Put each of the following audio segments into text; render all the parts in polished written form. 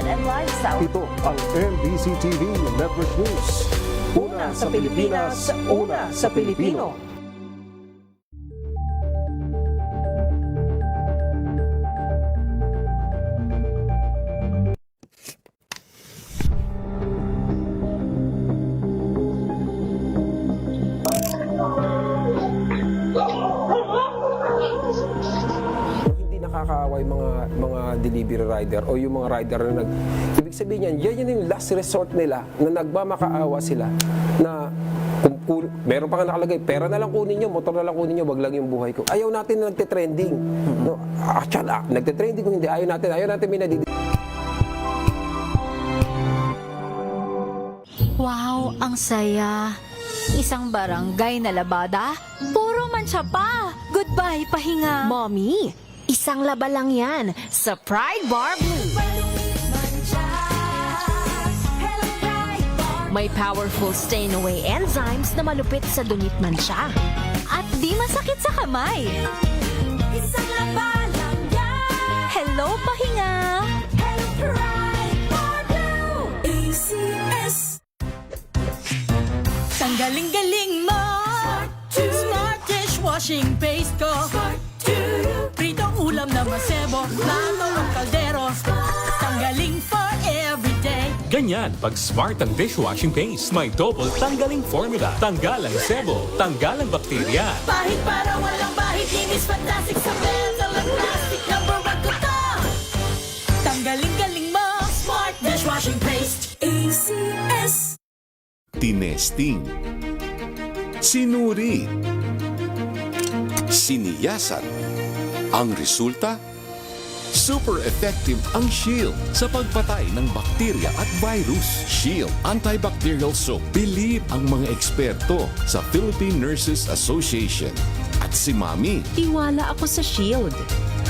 and lifestyle. Ito ang MBC TV Network News. Una sa Pilipinas, una sa Pilipino. Hindi nakakaawa yung mga delivery rider o yung mga rider na ibig sabihin yan yung last resort nila na nagmamakaawa sila na kung meron pa nga nakalagay, pera na lang kunin nyo, motor na lang kunin nyo, wag lang yung buhay ko. Ayaw natin na nagte-trending. No? Actually, nagte-trending kung hindi, ayaw natin may nadidikit. Wow, ang saya. Isang barangay na labada, puro mancha pa. Goodbye, pahinga. Mommy, isang laba lang yan sa Pride Bar Blue. May powerful stain-away enzymes na malupit sa dunit mansya. At di masakit sa kamay. Isang laba lang yan. Hello, pahinga. Hello, Pride Bar Blue. ACS. Ang galing-galing mo. Smart dishwashing paste ko. Pritong ulam na masebo, plato o kaldero. Tanggaling for everyday. Ganyan pag smart ang dishwashing paste. May double tanggaling formula. Tanggalang sebo, tanggalang bakterya. Bahit para walang bahit, linis fantastic sa metal at plastic. Number one ko to. Tanggaling-galing mo. Smart dishwashing paste. ACS. Tinesting, sinuri, siniyasan. Ang resulta? Super effective ang Shield sa pagpatay ng bakterya at virus. Shield Antibacterial Soap. Believe ang mga eksperto sa Philippine Nurses Association. At si Mami. Tiwala ako sa Shield.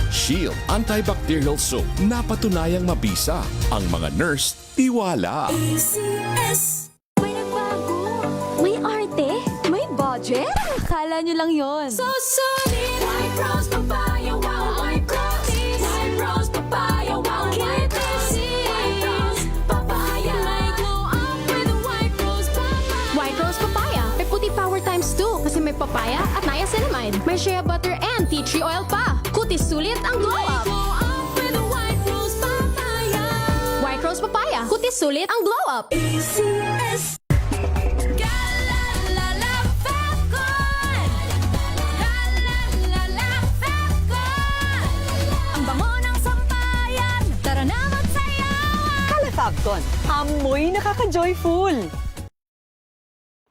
Shield Antibacterial Soap. Napatunayang mabisa. Ang mga nurse, tiwala. ACS. May nagbago. May arte. May budget. Akala nyo lang yon. So solid. White rose papaya, wow, white rose. White rose papaya, wow, white rose. White rose papaya. May glow up with a white rose papaya. White Rose Papaya. May puti power times 2 kasi may papaya at niacinamide. May shea butter and tea tree oil pa. Kutis sulit ang glow up. Glow up with a white rose papaya. White Rose Papaya. Kutis sulit ang glow up. ACS. Ang bango ng sampayan. Tara na magsayawan. Calefacton, amoy nakaka-joyful.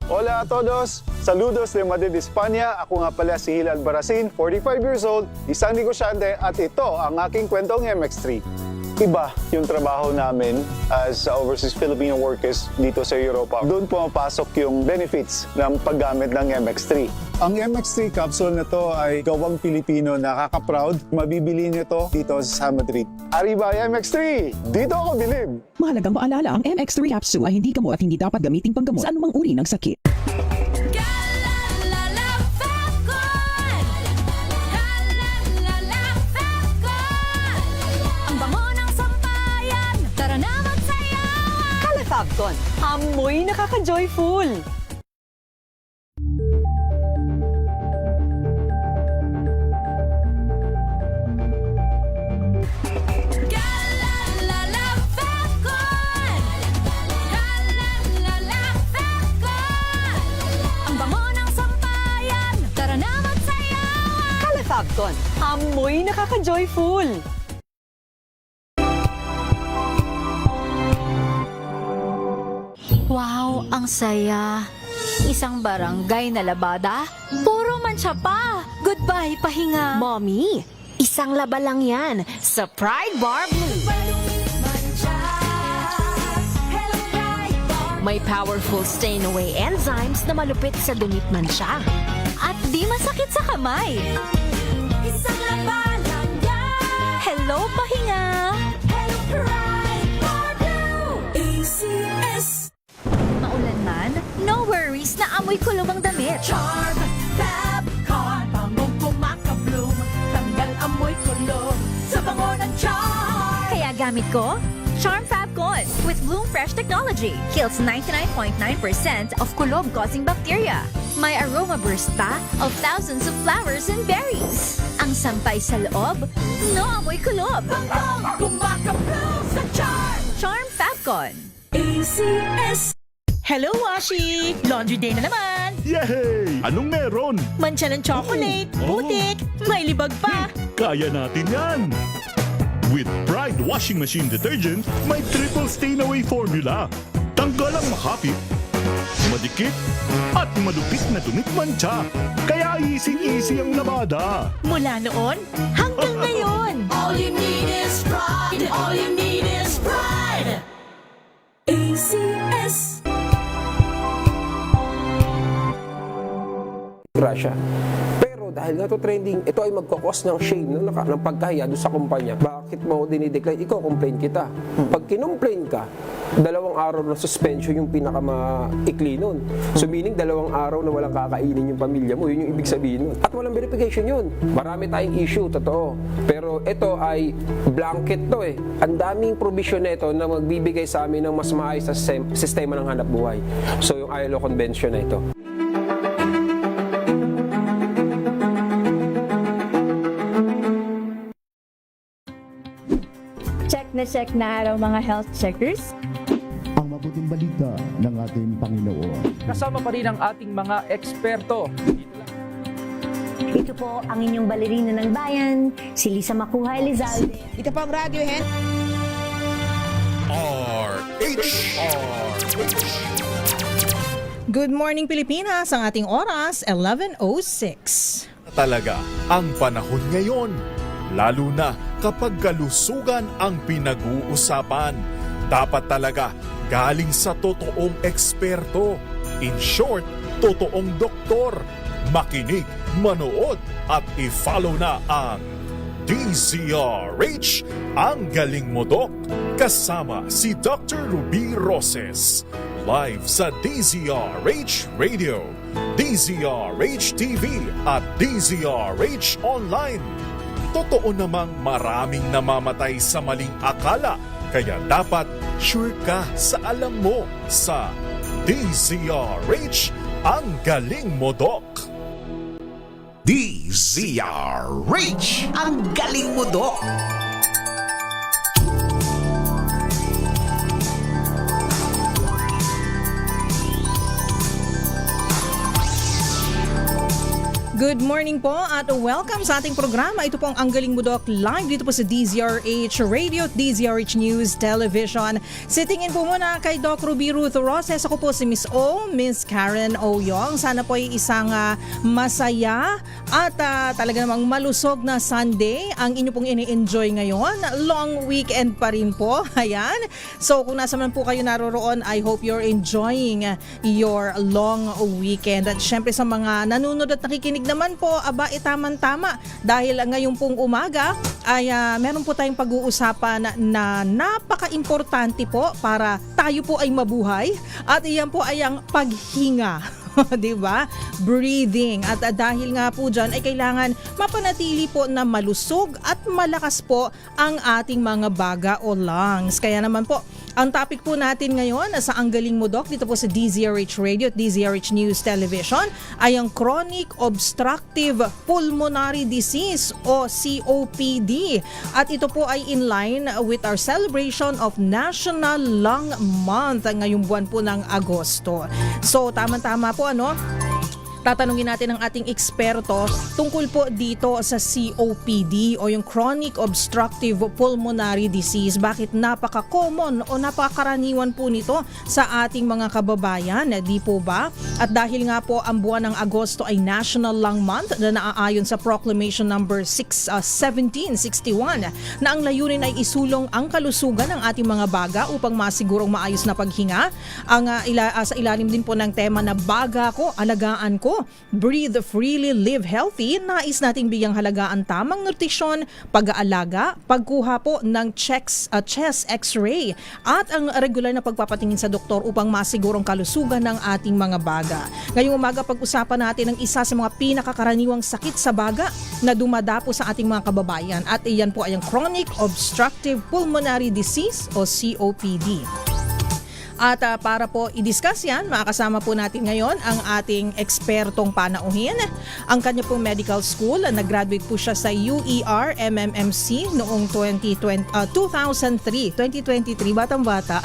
Hola a todos! Saludos de Madrid, España. Ako nga pala si Hilal Baracin, 45 years old, isang negosyante at ito ang aking kwentong MX3. Iba yung trabaho namin as overseas Filipino workers dito sa Europa. Doon pumapasok yung benefits ng paggamit ng MX3. Ang MX3 capsule na to ay gawang Pilipino, nakaka-proud. Mabibili niyo to dito sa Madrid. Arriba MX3! Dito ako bilib! Mahalagang paalala, ang MX3 capsule ay hindi gamot at hindi dapat gamiting panggamot sa anumang uri ng sakit. Ang bango ng sampayan. Tara na magsayawan. Calefacton, amoy nakaka-joyful. Ang bango ng sampayan. Tara na magsayawan. Calefacton, amoy nakaka-joyful. Wow, ang saya. Isang barangay na labada, puro mancha pa. Goodbye, pahinga. Mommy, isang laba lang yan sa Pride Bar Blue. May powerful stain-away enzymes na malupit sa dunit mansya. At di masakit sa kamay. Isang laba lang yan. Hello, pahinga. Hello, Pride Bar Blue. ACS. Maulan man, no worries na amoy kulong ang damit. Charm, Fab, Car, bangong kumaka-bloom. Tanggal amoy kulong sa bango ng charm. Kaya gamit ko, Charm Fabcon with Bloom Fresh technology kills 99.9% of kulob-causing bacteria. May aroma burst pa of thousands of flowers and berries. Ang sampay sa loob, no amoy kulob. Kumakablaw sa Charm! Charm Fabcon. ACS. Hello, Washi! Laundry day na naman! Yay! Anong meron? Mancha ng chocolate, putik, may libag pa. Kaya natin yan! With Pride Washing Machine Detergent, may triple stain-away formula. Tanggal ang makapit, madikit, at madupit na dumit mancha. Kaya easy-easy ang labada. Mula noon hanggang ngayon. All you need is pride. All you need is pride. ACS. Russia. Pero dahil nga to trending, ito ay magkakos ng shame ng pagkahiya doon sa kumpanya. Bakit mo dinidecline? Ikaw, complain kita. Pag kinomplain ka, 2 araw na suspension yung pinakamaikli nun. So meaning 2 araw na walang kakainin yung pamilya mo, yun yung ibig sabihin nun. At walang verification yun. Marami tayong issue, totoo. Pero ito ay blanket to eh. Ang daming provision nito na magbibigay sa amin ng mas maayos sa sistema ng hanap buhay. So yung ILO Convention na ito. Check na araw mga health checkers. Ang mabuting balita ng ating Panginoon. Kasama pa rin ang ating mga eksperto. Ito po ang inyong balerina ng bayan, si Lisa Makuha Elizalde. Ito po ang Radiohead. Good morning Pilipinas, ang ating oras 11:06. Talaga ang panahon ngayon, lalo na kapag kalusugan ang pinag-uusapan. Dapat talaga galing sa totoong eksperto. In short, totoong doktor. Makinig, manood at i-follow na ang DZRH, ang galing mo Dok, kasama si Dr. Ruby Roses. Live sa DZRH Radio, DZRH TV at DZRH Online. Totoo namang maraming namamatay sa maling akala, kaya dapat sure ka sa alam mo sa DZRH, ang galing mo Dok. DZRH, ang galing mo Dok. Good morning po at welcome sa ating programa. Ito po ang Ang Galing Mo Doc live dito po sa DZRH Radio at DZRH News Television. Sitting in po muna kay Doc Ruby Ruth Roses. Ako po si Miss O, Miss Karen Oyong. Sana po ay isang masaya at talaga namang malusog na Sunday ang inyo pong ini-enjoy ngayon. Long weekend pa rin po. Ayan. So kung nasa man po kayo naroroon, I hope you're enjoying your long weekend. At syempre sa mga nanonood at nakikinig naman po, tamang-tama dahil ngayong pong umaga ay meron po tayong pag-uusapan na napaka-importante po para tayo po ay mabuhay at iyan po ay ang paghinga. Diba? Breathing. At dahil nga po dyan ay kailangan mapanatili po na malusog at malakas po ang ating mga baga o lungs. Kaya naman po, ang topic po natin ngayon sa Ang Galing Mo Doc dito po sa DZRH Radio at DZRH News Television ay ang Chronic Obstructive Pulmonary Disease o COPD. At ito po ay in line with our celebration of National Lung Month ngayong buwan po ng Agosto. So tama-tama po tatanungin natin ang ating eksperto tungkol po dito sa COPD o yung Chronic Obstructive Pulmonary Disease. Bakit napaka-common o napakakaraniwan po nito sa ating mga kababayan? Di po ba? At dahil nga po ang buwan ng Agosto ay National Lung Month na naaayon sa Proclamation number 1761 na ang layunin ay isulong ang kalusugan ng ating mga baga upang masigurong maayos na paghinga. Sa ilalim din po ng tema na baga ko, alagaan ko Breathe Freely, Live Healthy, nais nating bigyang halaga ang tamang nutrisyon, pag-aalaga, pagkuha po ng chest x-ray at ang regular na pagpapatingin sa doktor upang masigurong kalusugan ng ating mga baga. Ngayong umaga pag-usapan natin ang isa sa mga pinakakaraniwang sakit sa baga na dumadapo sa ating mga kababayan at iyan po ay ang Chronic Obstructive Pulmonary Disease o COPD. At para po i-discuss yan, makakasama po natin ngayon ang ating ekspertong panauhin. Ang kanya pong medical school, nag-graduate po siya sa UER MMMC noong 2023, batang-bata.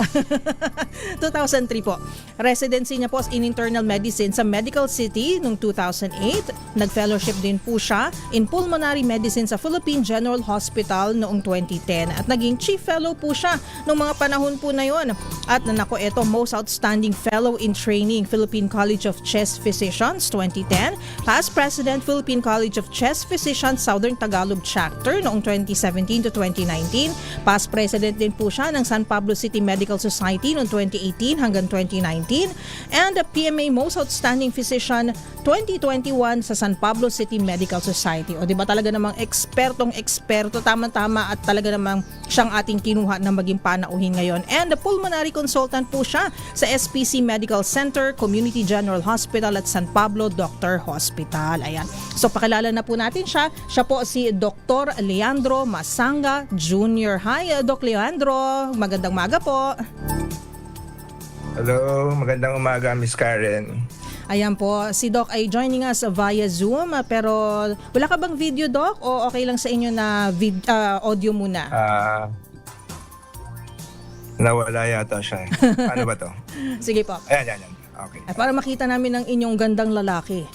2003 po. Residency niya po in internal medicine sa Medical City noong 2008. Nag-fellowship din po siya in pulmonary medicine sa Philippine General Hospital noong 2010. At naging chief fellow po siya noong mga panahon po na yon. At ito, Most Outstanding Fellow in Training, Philippine College of Chest Physicians, 2010. Past President, Philippine College of Chest Physicians, Southern Tagalog Chapter, noong 2017 to 2019. Past President din po siya ng San Pablo City Medical Society noong 2018 hanggang 2019. And the PMA Most Outstanding Physician, 2021 sa San Pablo City Medical Society. O diba talaga namang eksperto, tama-tama at talaga namang siyang ating kinuha na maging panauhin ngayon. And the pulmonary consultant po siya sa SPC Medical Center, Community General Hospital at San Pablo Doctor Hospital. Ayan. So pakilala na po natin siya. Siya po si Dr. Leandro Masanga Jr. Hi, Doc Leandro. Magandang umaga po. Hello, magandang umaga, Miss Karen. Ayan po, si Doc ay joining us via Zoom pero wala ka bang video, Doc? O okay lang sa inyo na audio muna? Nawala yata siya. Ano ba to? Sige po. Ayan. Okay. Para makita namin ang inyong gandang lalaki.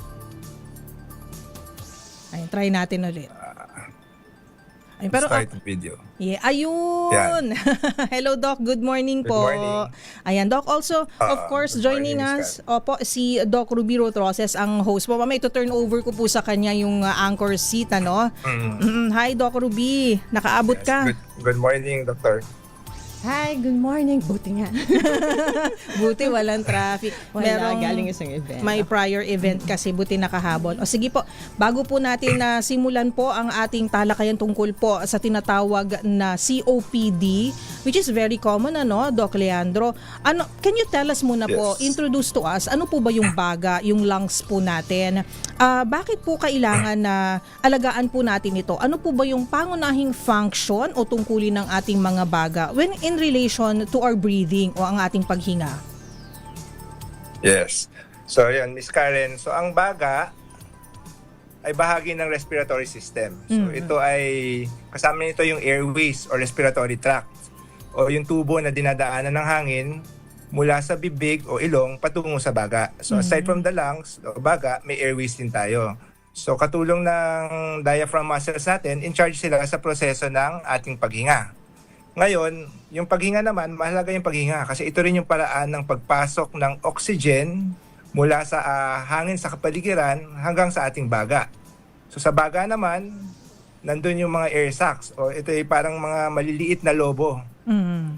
Ayun, try natin ulit. Ayun, pero, start the video. Yeah, ayun. Yeah. Hello, Doc. Good morning po. Good morning. Ayan, Doc. Also, of course, joining us, si Doc Ruby Roses, ang host po. Mamaya ito turn over ko po sa kanya yung anchor seat, ano? Hi, Doc Ruby. Nakaabot ka. Good morning, Doctor. Hi, good morning. Buti nga. Buti walang traffic. Galing isang event. May prior event kasi buti nakahabol. O sige po, bago po natin na simulan po ang ating talakayan tungkol po sa tinatawag na COPD, which is very common, ano, Doc Leandro. Can you tell us muna po, introduce to us, ano po ba yung baga, yung lungs po natin? Bakit po kailangan na alagaan po natin ito? Ano po ba yung pangunahing function o tungkulin ng ating mga baga when in relation to our breathing o ang ating paghinga? Yes. So, yan, Miss Karen. So, ang baga ay bahagi ng respiratory system. So, ito ay, kasama nito yung airways or respiratory tract o yung tubo na dinadaanan ng hangin mula sa bibig o ilong patungo sa baga. So, aside from the lungs o baga, may airways din tayo. So, katulong ng diaphragm muscles natin, in charge sila sa proseso ng ating paghinga. Ngayon, yung paghinga naman, mahalaga yung paghinga kasi ito rin yung paraan ng pagpasok ng oxygen mula sa hangin sa kapaligiran hanggang sa ating baga. So sa baga naman, nandun yung mga air sacs o ito ay parang mga maliliit na lobo.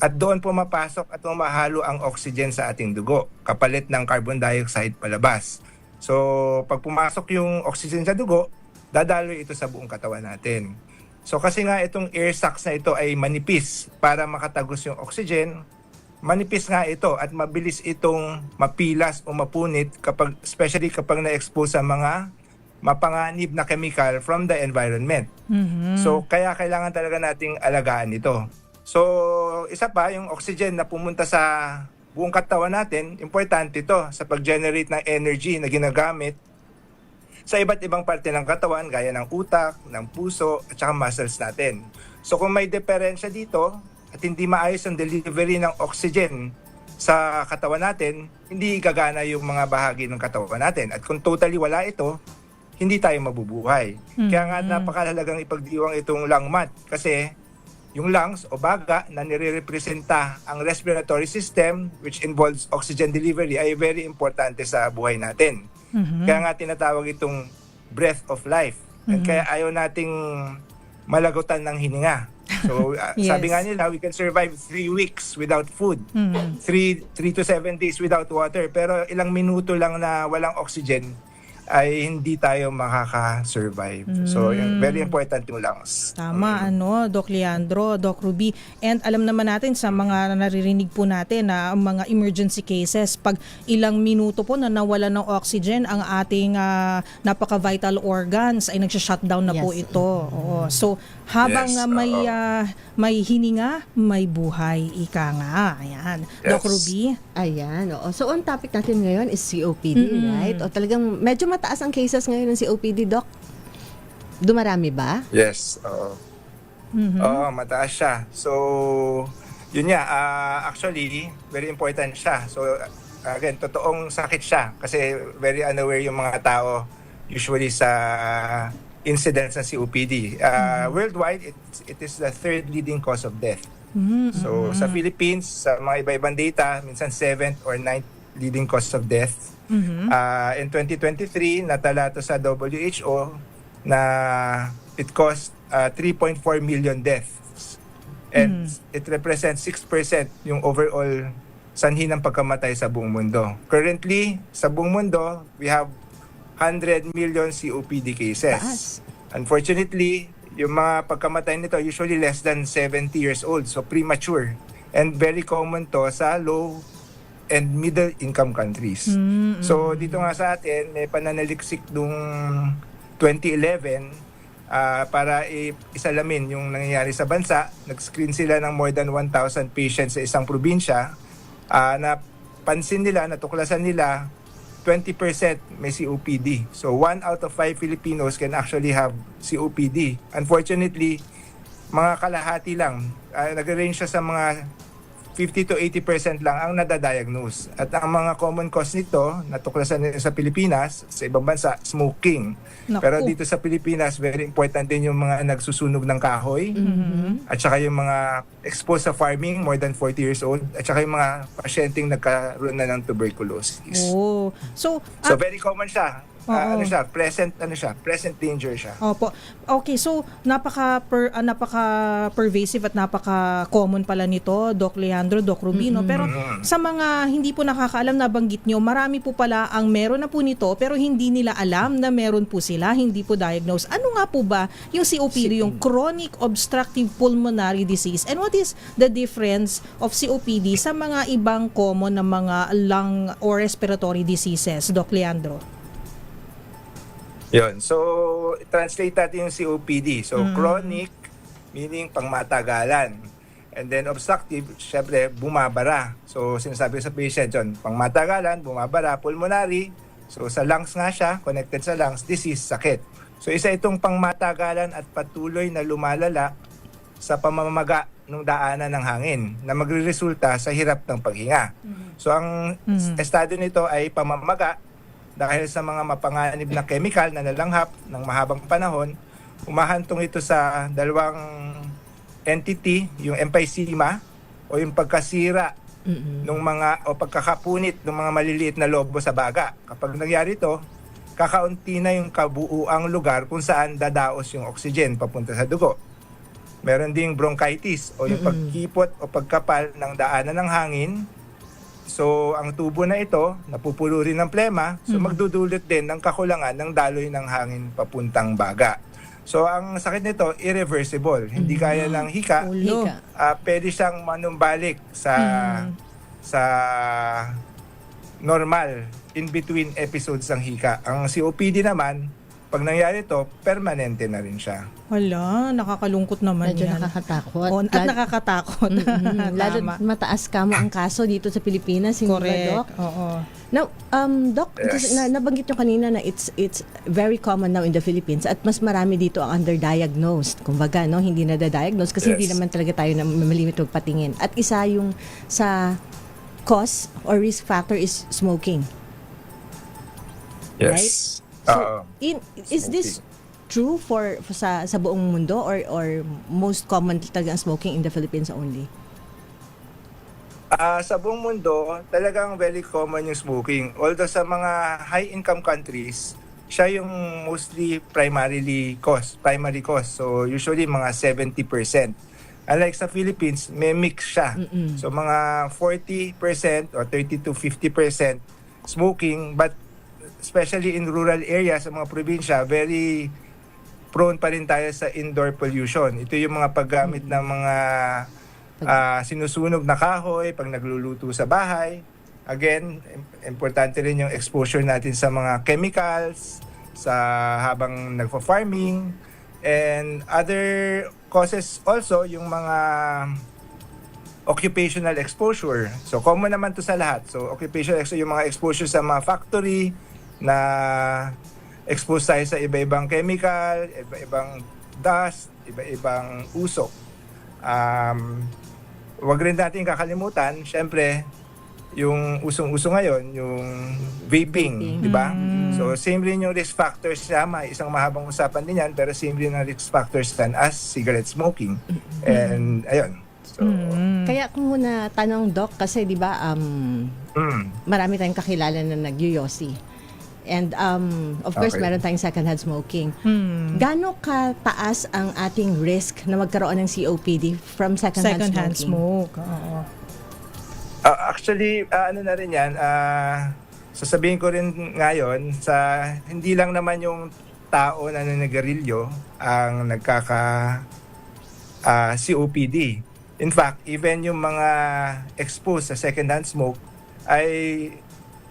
At doon pumapasok at mahalo ang oxygen sa ating dugo, kapalit ng carbon dioxide palabas. So pag pumasok yung oxygen sa dugo, dadaloy ito sa buong katawan natin. So kasi nga itong air sacs na ito ay manipis para makatagos yung oxygen, manipis nga ito at mabilis itong mapilas o mapunit especially kapag na-expose sa mga mapanganib na chemical from the environment. So kaya kailangan talaga nating alagaan ito. So isa pa, yung oxygen na pumunta sa buong katawan natin, importante ito sa pag-generate ng energy na ginagamit sa iba't ibang parte ng katawan gaya ng utak, ng puso at saka muscles natin. So kung may diferensya dito at hindi maayos ang delivery ng oxygen sa katawan natin, hindi gagana yung mga bahagi ng katawan natin. At kung totally wala ito, hindi tayo mabubuhay. Kaya nga napakahalagang ipagdiwang itong lung mat kasi yung lungs o baga na nire-representa ang respiratory system which involves oxygen delivery ay very importante sa buhay natin. Kaya nga tinatawag itong breath of life. At kaya ayaw nating malagutan ng hininga. So sabi nga nila, we can survive 3 weeks without food. 3 to 7 days without water. Pero ilang minuto lang na walang oxygen ay hindi tayo makaka-survive. So, very important yung lungs. Tama, Doc Leandro, Doc Ruby. And alam naman natin sa mga naririnig po natin na mga emergency cases, pag ilang minuto po na nawala ng oxygen ang ating napaka-vital organs ay nagsha-shutdown na po ito. Oo. So, habang may hininga, may buhay. Ika nga. Ayan. Doc Ruby? Ayan, oo. So, ang topic natin ngayon is COPD, right? O talagang medyo mataas ang cases ngayon ng COPD, Doc? Dumarami ba? Yes. Oo. Oo, mataas siya. So, yun nga. Actually, very important siya. So, again, totoong sakit siya. Kasi very unaware yung mga tao usually sa incidence ng COPD. Worldwide, it is the third leading cause of death. So, sa Philippines, sa mga iba-ibang data, minsan 7th or 9th leading cause of death. In 2023, natala to sa WHO na it caused 3.4 million deaths. And it represents 6% yung overall sanhi ng pagkamatay sa buong mundo. Currently, sa buong mundo, we have 100 million COPD cases. Unfortunately, yung mga pagkamatay nito usually less than 70 years old, so premature. And very common to sa low and middle income countries. So dito nga sa atin, may pananaliksik nung 2011 para isalamin yung nangyayari sa bansa. Nag-screen sila ng more than 1,000 patients sa isang probinsya. Napansin nila, natuklasan nila 20% may COPD. So 1 out of 5 Filipinos can actually have COPD. Unfortunately, mga kalahati lang. Nag-range siya sa mga 50 to 80% lang ang nadadiagnose. At ang mga common cause nito, natuklasan nila sa Pilipinas, sa ibang bansa, smoking. Naku. Pero dito sa Pilipinas, very important din yung mga nagsusunog ng kahoy, at saka yung mga exposed sa farming, more than 40 years old, at saka yung mga pasyenteng nagkaroon na ng tuberculosis. Oh. So very common siya. Present danger siya. Opo. Okay, so napaka pervasive at napaka common pala nito, Doc Leandro, Doc Rubino. Pero sa mga hindi po nakakaalam, nabanggit nyo, marami po pala ang meron na po nito pero hindi nila alam na meron po sila, hindi po diagnosed. Ano nga po ba yung COPD, yung chronic obstructive pulmonary disease? And what is the difference of COPD sa mga ibang common na mga lung or respiratory diseases, Doc Leandro? Yun. So, translate natin yung COPD. So, chronic, meaning pangmatagalan. And then obstructive, syempre, bumabara. So, sinasabi sa patient yun, pangmatagalan, bumabara, pulmonary. So, sa lungs nga siya, connected sa lungs, disease, sakit. So, isa itong pangmatagalan at patuloy na lumalala sa pamamaga ng daanan ng hangin na magre-resulta sa hirap ng paghinga. So, ang estado nito ay pamamaga dahil sa mga mapanganib na chemical na nalanghap ng mahabang panahon. Umahantong ito sa dalawang entity, yung emphysema o yung pagkasira ng mga o pagkakapunit ng mga maliliit na lobo sa baga. Kapag nangyari ito, kakaunti na yung kabuuang lugar kung saan dadaos yung oxygen papunta sa dugo. Meron ding bronchitis o yung pagkipot o pagkapal ng daanan ng hangin. So, ang tubo na ito, napupulo rin ng plema, so magdudulot din ng kakulangan ng daloy ng hangin papuntang baga. So, ang sakit nito, irreversible. Hindi kaya ng hika. Pwede siyang manumbalik sa normal, in-between episodes ng hika. Ang COPD naman, pag nangyari ito, permanente na rin siya. Hala, nakakalungkot naman Medyo yan. nakakatakot. At nakakatakot. Lalo mataas kamo ang kaso dito sa Pilipinas, hindi ba, Doc? Oo. Now, Doc, nabanggit nyo kanina na it's very common now in the Philippines at mas marami dito ang underdiagnosed. Kumbaga, no, hindi na-diagnose kasi hindi naman talaga tayo na malimit magpatingin. At isa yung sa cause or risk factor is smoking. Yes. Right? So, is this true for sa buong mundo or most common talaga ang smoking in the Philippines only? Sa buong mundo, talagang very common yung smoking. Although sa mga high-income countries, siya yung mostly primary cause. So usually mga 70%. Unlike sa Philippines, may mix siya. So mga 40% or 30 to 50% smoking, but especially in rural areas sa mga probinsya, very prone pa rin tayo sa indoor pollution. Ito yung mga paggamit ng mga sinusunog na kahoy pag nagluluto sa bahay. Again, importante rin yung exposure natin sa mga chemicals sa habang nagfa-farming, and other causes also yung mga occupational exposure. So common naman to sa lahat. So occupational exposure, yung mga exposure sa mga factory na expose tayo sa iba-ibang chemical, iba-ibang dust, iba-ibang usok. Wag rin natin kakalimutan, syempre, yung usong-uso ngayon, yung vaping, di ba? So same rin yung risk factors niya, isang mahabang usapan din yan, pero same rin ang risk factors dan as cigarette smoking. And ayun. So, Kaya kung muna tanong, Doc, kasi di ba marami tayong kakilala na nag-yoyosi. And of course, Okay. meron tayong secondhand smoking. Gaano kataas ang ating risk na magkaroon ng COPD from secondhand smoking? smoke. Oo. actually, ano na rin yan, sasabihin ko rin ngayon, sa hindi lang naman yung tao na nanagarilyo ang COPD. In fact, even yung mga exposed sa secondhand smoke ay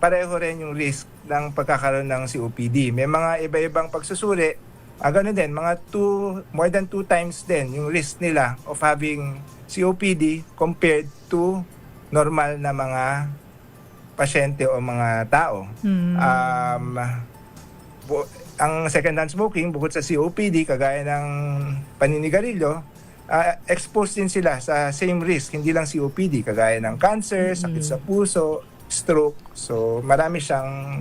pareho rin yung risk ng pagkakaroon ng COPD. May mga iba-ibang pagsusuri, ganun din, more than 2 times din yung risk nila of having COPD compared to normal na mga pasyente o mga tao. Ang secondhand smoking, bukod sa COPD, kagaya ng paninigarilyo, exposed din sila sa same risk, hindi lang COPD, kagaya ng cancer, sakit sa puso, stroke. So marami siyang,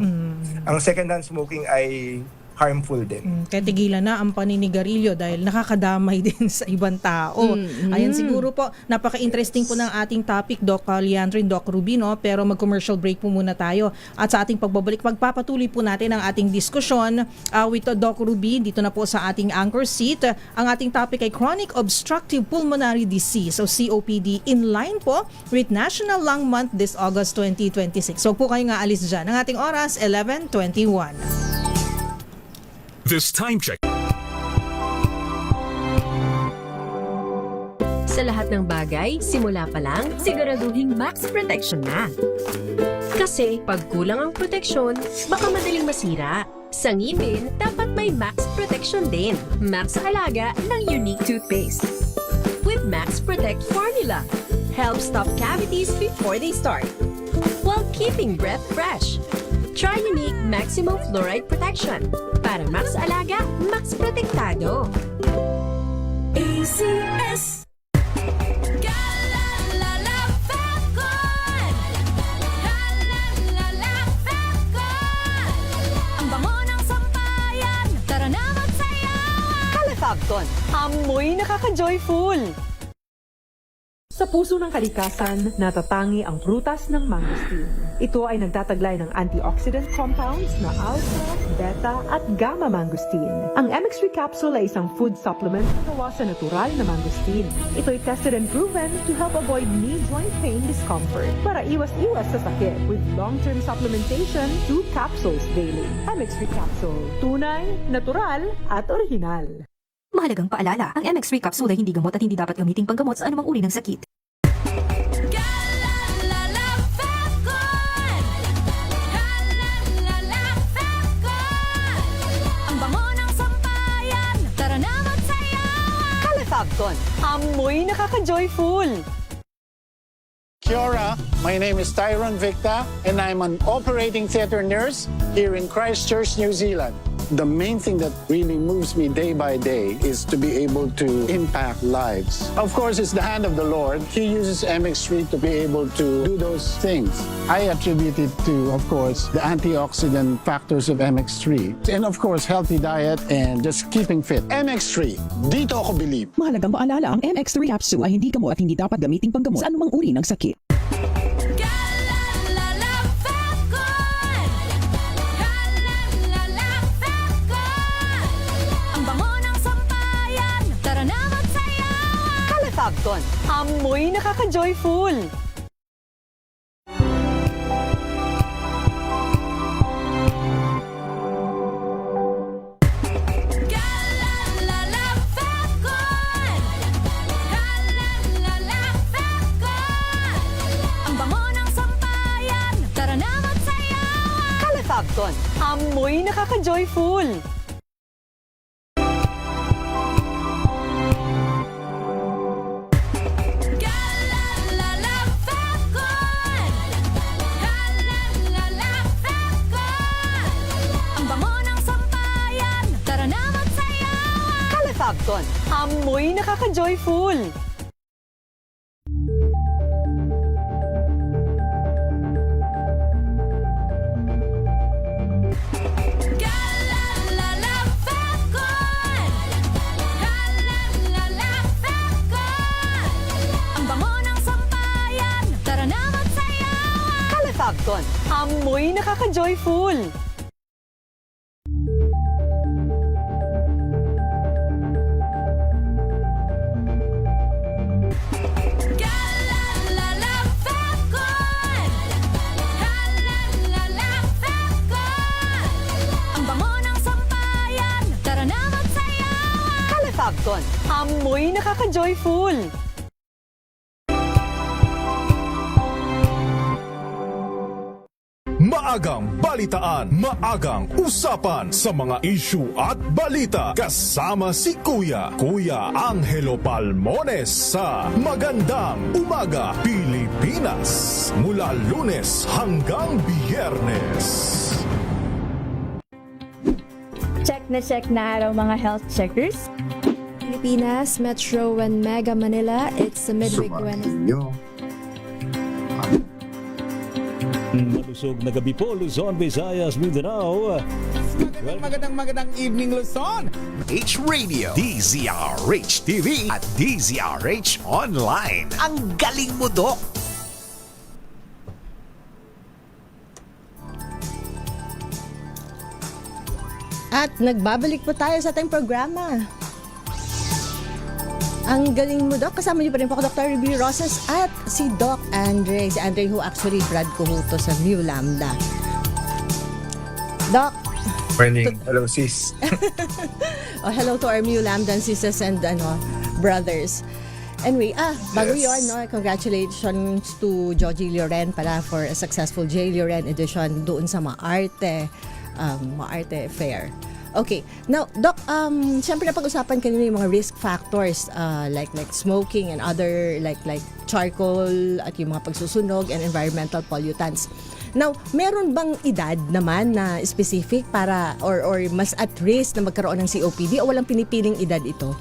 ang secondhand smoking ay harmful din. Kaya tigilan na ang paninigarilyo dahil nakakadamay din sa ibang tao. Ayan, siguro po, napaka-interesting po ng ating topic, Doc Leandro and Doc Rubino, pero mag-commercial break po muna tayo. At sa ating pagbabalik, pagpapatuloy po natin ang ating diskusyon with Doc Ruby, dito na po sa ating anchor seat. Ang ating topic ay Chronic Obstructive Pulmonary Disease, o COPD, in line po with National Lung Month this August 2026. So po kayo nga alis dyan. Ang ating oras, 11:21. This time check. Sa lahat ng bagay, simula pa lang, siguraduhing max protection na. Kasi pag kulang ang proteksyon, baka madaling masira. Sa ngipin, dapat may max protection din. Max sa halaga ng Unique Toothpaste. With Max Protect Formula, help stop cavities before they start, while keeping breath fresh. Try Unique Maximum Fluoride Protection para max alaga, max protektado. ACS. Ang bango ng sampayan, tara na magsayawan. Calafabcon, amoy nakaka-joyful! Sa puso ng kalikasan, natatangi ang prutas ng mangosteen. Ito ay nagtataglay ng antioxidant compounds na alpha, beta at gamma mangosteen. Ang MX3 capsule ay isang food supplement na gawa sa natural na mangosteen. Ito ay tested and proven to help avoid knee joint pain discomfort para iwas-iwas sa sakit with long-term supplementation 2 capsules daily. MX3 capsule, tunay, natural at original. Mahalagang paalala, ang MX3 capsule ay hindi gamot at hindi dapat gamiting panggamot sa anumang uri ng sakit. Ang bango ng sampayan, tara na magsayawan. Calafabcon, amoy nakaka-joyful! Kia ora, my name is Tyron Victa and I'm an operating theatre nurse here in Christchurch, New Zealand. The main thing that really moves me day by day is to be able to impact lives. Of course, it's the hand of the Lord. He uses MX3 to be able to do those things. I attribute it to, of course, the antioxidant factors of MX3. And of course, healthy diet and just keeping fit. MX3, dito ako believe. Mahalagang paalala, ang MX3 capsule ay hindi gamot at hindi dapat gamiting panggamot sa anumang uri ng sakit. Calafabcon, amoy nakaka-joyful! Fabton, amoy nakaka-joyful. Fabton, amoy nakaka-joyful. Fabton, amoy nakaka-joyful. Fabton, amoy nakaka-joyful. Maagang balitaan, maagang usapan sa mga issue at balita. Kasama si Kuya Angelo Palmones sa Magandang Umaga Pilipinas. Mula Lunes hanggang Biyernes. Check na araw mga health checkers. Pilipinas, Metro and Mega Manila, it's a midweek Wednesday. Malusog na gabi po, Luzon, Visayas, Mindanao. Magandang evening, Luzon. H-Radio, DZRH TV at DZRH Online. Ang galing mo, Dok. At nagbabalik po tayo sa ating programa. Ang galing mo, Doc. Kasama niyo pa rin po ako, Dr. Ruby Rosas at si Doc Andre. Si Andre who actually Brad Kuhuto sa New Lambda. Doc. Morning. Hello, sis. Hello to our New Lambda sisters and brothers. Anyway, bago yun, congratulations to Joji Loren pala for a successful J. Loren edition doon sa Maarte Fair. Okay. Now, Doc, siyempre napag-usapan kanina yung mga risk factors like smoking and other like charcoal at yung mga pagsusunog and environmental pollutants. Now, meron bang edad naman na specific para or mas at risk na magkaroon ng COPD o walang pinipiling edad ito?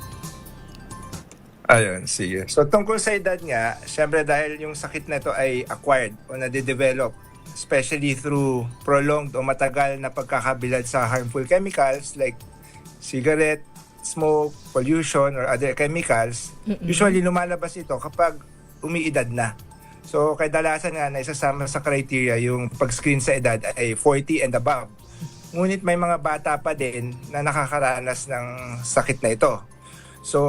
Ayun, sige. So, tungkol sa edad nga, siyempre dahil yung sakit na ito ay acquired o nade-develop, especially through prolonged o matagal na pagkakabilad sa harmful chemicals like cigarette, smoke, pollution, or other chemicals, usually lumalabas ito kapag umiidad na. So, kadalasan nga na isasama sa criteria yung pag-screen sa edad ay 40 and above. Ngunit may mga bata pa din na nakakaranas ng sakit na ito. So,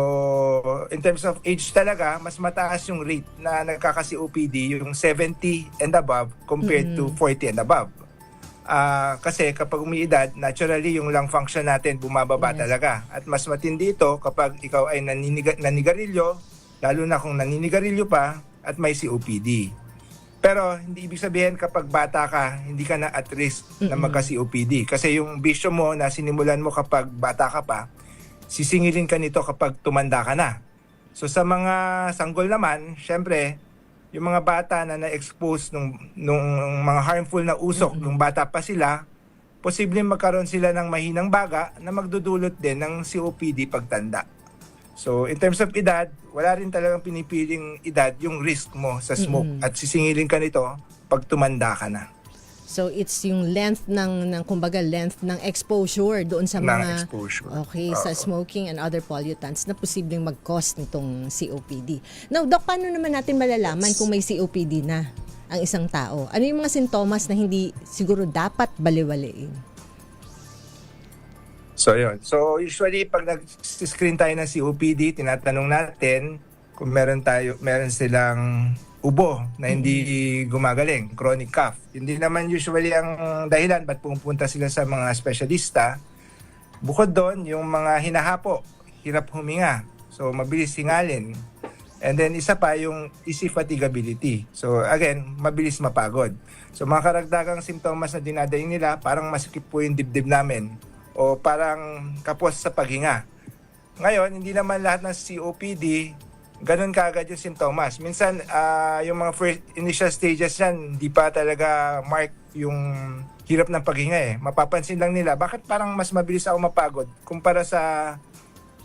in terms of age talaga, mas mataas yung rate na nagkaka-COPD yung 70 and above compared to 40 and above. Kasi kapag umiidad, naturally yung lung function natin bumababa talaga. At mas matindi ito kapag ikaw ay naninigarilyo, lalo na kung naninigarilyo pa at may COPD. Pero hindi ibig sabihin kapag bata ka, hindi ka na at risk na magka-COPD. Kasi yung bisyo mo na sinimulan mo kapag bata ka pa, sisingilin ka nito kapag tumanda ka na. So sa mga sanggol naman, syempre, yung mga bata na na-expose nung mga harmful na usok nung bata pa sila, posibleng magkaroon sila ng mahinang baga na magdudulot din ng COPD pagtanda. So in terms of edad, wala rin talagang pinipiling edad yung risk mo sa smoke at sisingilin ka nito pag tumanda ka na. So it's yung length ng kumbaga length ng exposure doon sa mga sa smoking and other pollutants na posibleng mag-cause nitong COPD. Now, Doc, paano naman natin malalaman kung may COPD na ang isang tao? Ano yung mga sintomas na hindi siguro dapat baliwalain? So yun. So usually pag nag-screen tayo ng COPD, tinatanong natin kung meron silang ubo na hindi gumagaling, chronic cough. Hindi naman usually ang dahilan ba't pumunta sila sa mga espesyalista. Bukod doon, yung mga hinahapo, hirap huminga. So mabilis hingalin. And then isa pa yung easy fatigability. So again, mabilis mapagod. So mga karagdagang simptomas na dinadaing nila, parang masikip po yung dibdib namin o parang kapos sa paghinga. Ngayon, hindi naman lahat ng COPD ganun kaagad yung simptomas. Minsan, yung mga first initial stages yan, hindi pa talaga mark yung hirap ng paghinga eh. Mapapansin lang nila, bakit parang mas mabilis ako mapagod kumpara sa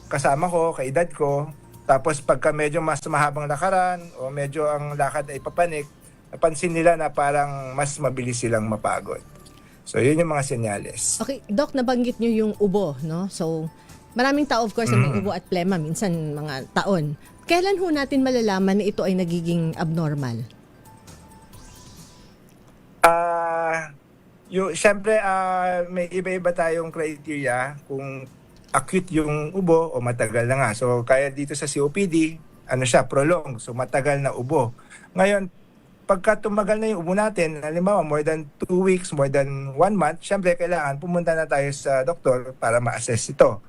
kasama ko, kaedad ko. Tapos pagka medyo mas mahabang lakaran o medyo ang lakad ay papanik, napansin nila na parang mas mabilis silang mapagod. So, yun yung mga senyales. Okay, Doc, nabanggit nyo yung ubo, no? So, maraming tao, of course, na may ubo at plema, minsan mga taon. Kailan ho natin malalaman na ito ay nagiging abnormal? Siyempre, may iba-iba tayong criteria kung acute yung ubo o matagal na nga. So, kaya dito sa COPD, prolonged. So, matagal na ubo. Ngayon, pagka tumagal na yung ubo natin, halimbawa, more than 2 weeks, more than 1 month, siyempre, kailangan pumunta na tayo sa doktor para ma-assess ito.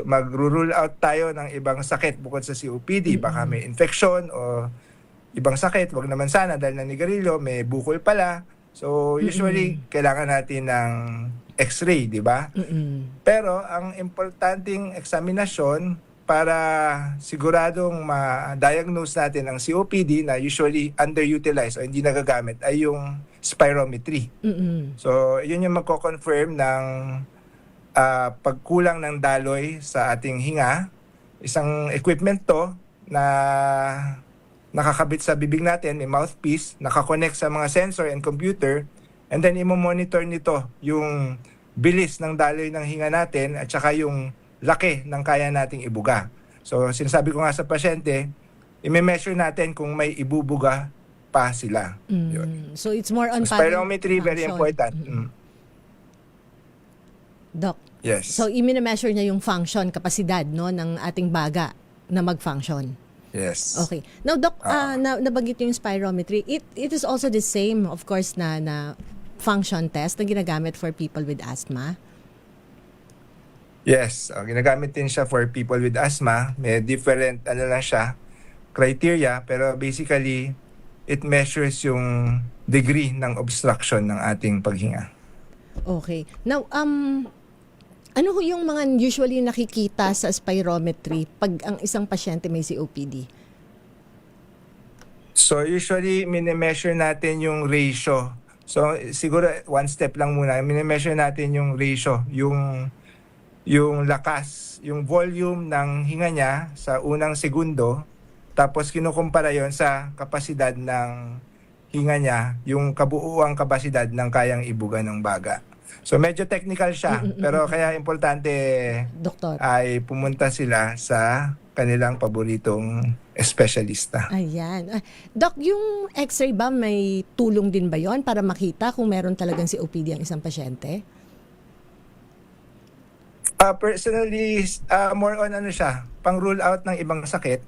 Mag-rule out tayo ng ibang sakit bukod sa COPD. Baka may infection o ibang sakit. Wag naman sana dahil nanigarilyo, may bukol pala. So, usually, kailangan natin ng x-ray, di ba? Pero, ang importanteng eksaminasyon para siguradong ma-diagnose natin ang COPD na usually underutilized o hindi nagagamit ay yung spirometry. So, yun yung magko-confirm ng pagkulang ng daloy sa ating hinga. Isang equipment to na nakakabit sa bibig natin, may mouthpiece, nakakonect sa mga sensor and computer, and then imo-monitor nito yung bilis ng daloy ng hinga natin at saka yung laki ng kaya nating ibuga. So, sinasabi ko nga sa pasyente, i-measure natin kung may ibubuga pa sila. Yun. So, it's more on spirometry, very important. Doc. Yes. So, i-measure niya yung function, kapasidad, no, ng ating baga na mag-function. Yes. Okay. Now, Doc, nabanggit yung spirometry. It is also the same, of course, na function test na ginagamit for people with asthma. Yes. Ginagamit din siya for people with asthma. May different, criteria. Pero basically, it measures yung degree ng obstruction ng ating paghinga. Okay. Now, ano ho yung mga usually nakikita sa spirometry pag ang isang pasyente may COPD? So usually, minimeasure natin yung ratio. So siguro one step lang muna. Minimeasure natin yung ratio, yung lakas, yung volume ng hinga niya sa unang segundo. Tapos kinukumpara yon sa kapasidad ng hinga niya, yung kabuuang kapasidad ng kayang ibuga ng baga. So medyo technical siya, pero kaya importante Doktor ay pumunta sila sa kanilang paboritong espesyalista. Ayan. Doc, yung x-ray ba may tulong din ba yon para makita kung meron talagang COPD ang isang pasyente? Personally, more on pang rule out ng ibang sakit.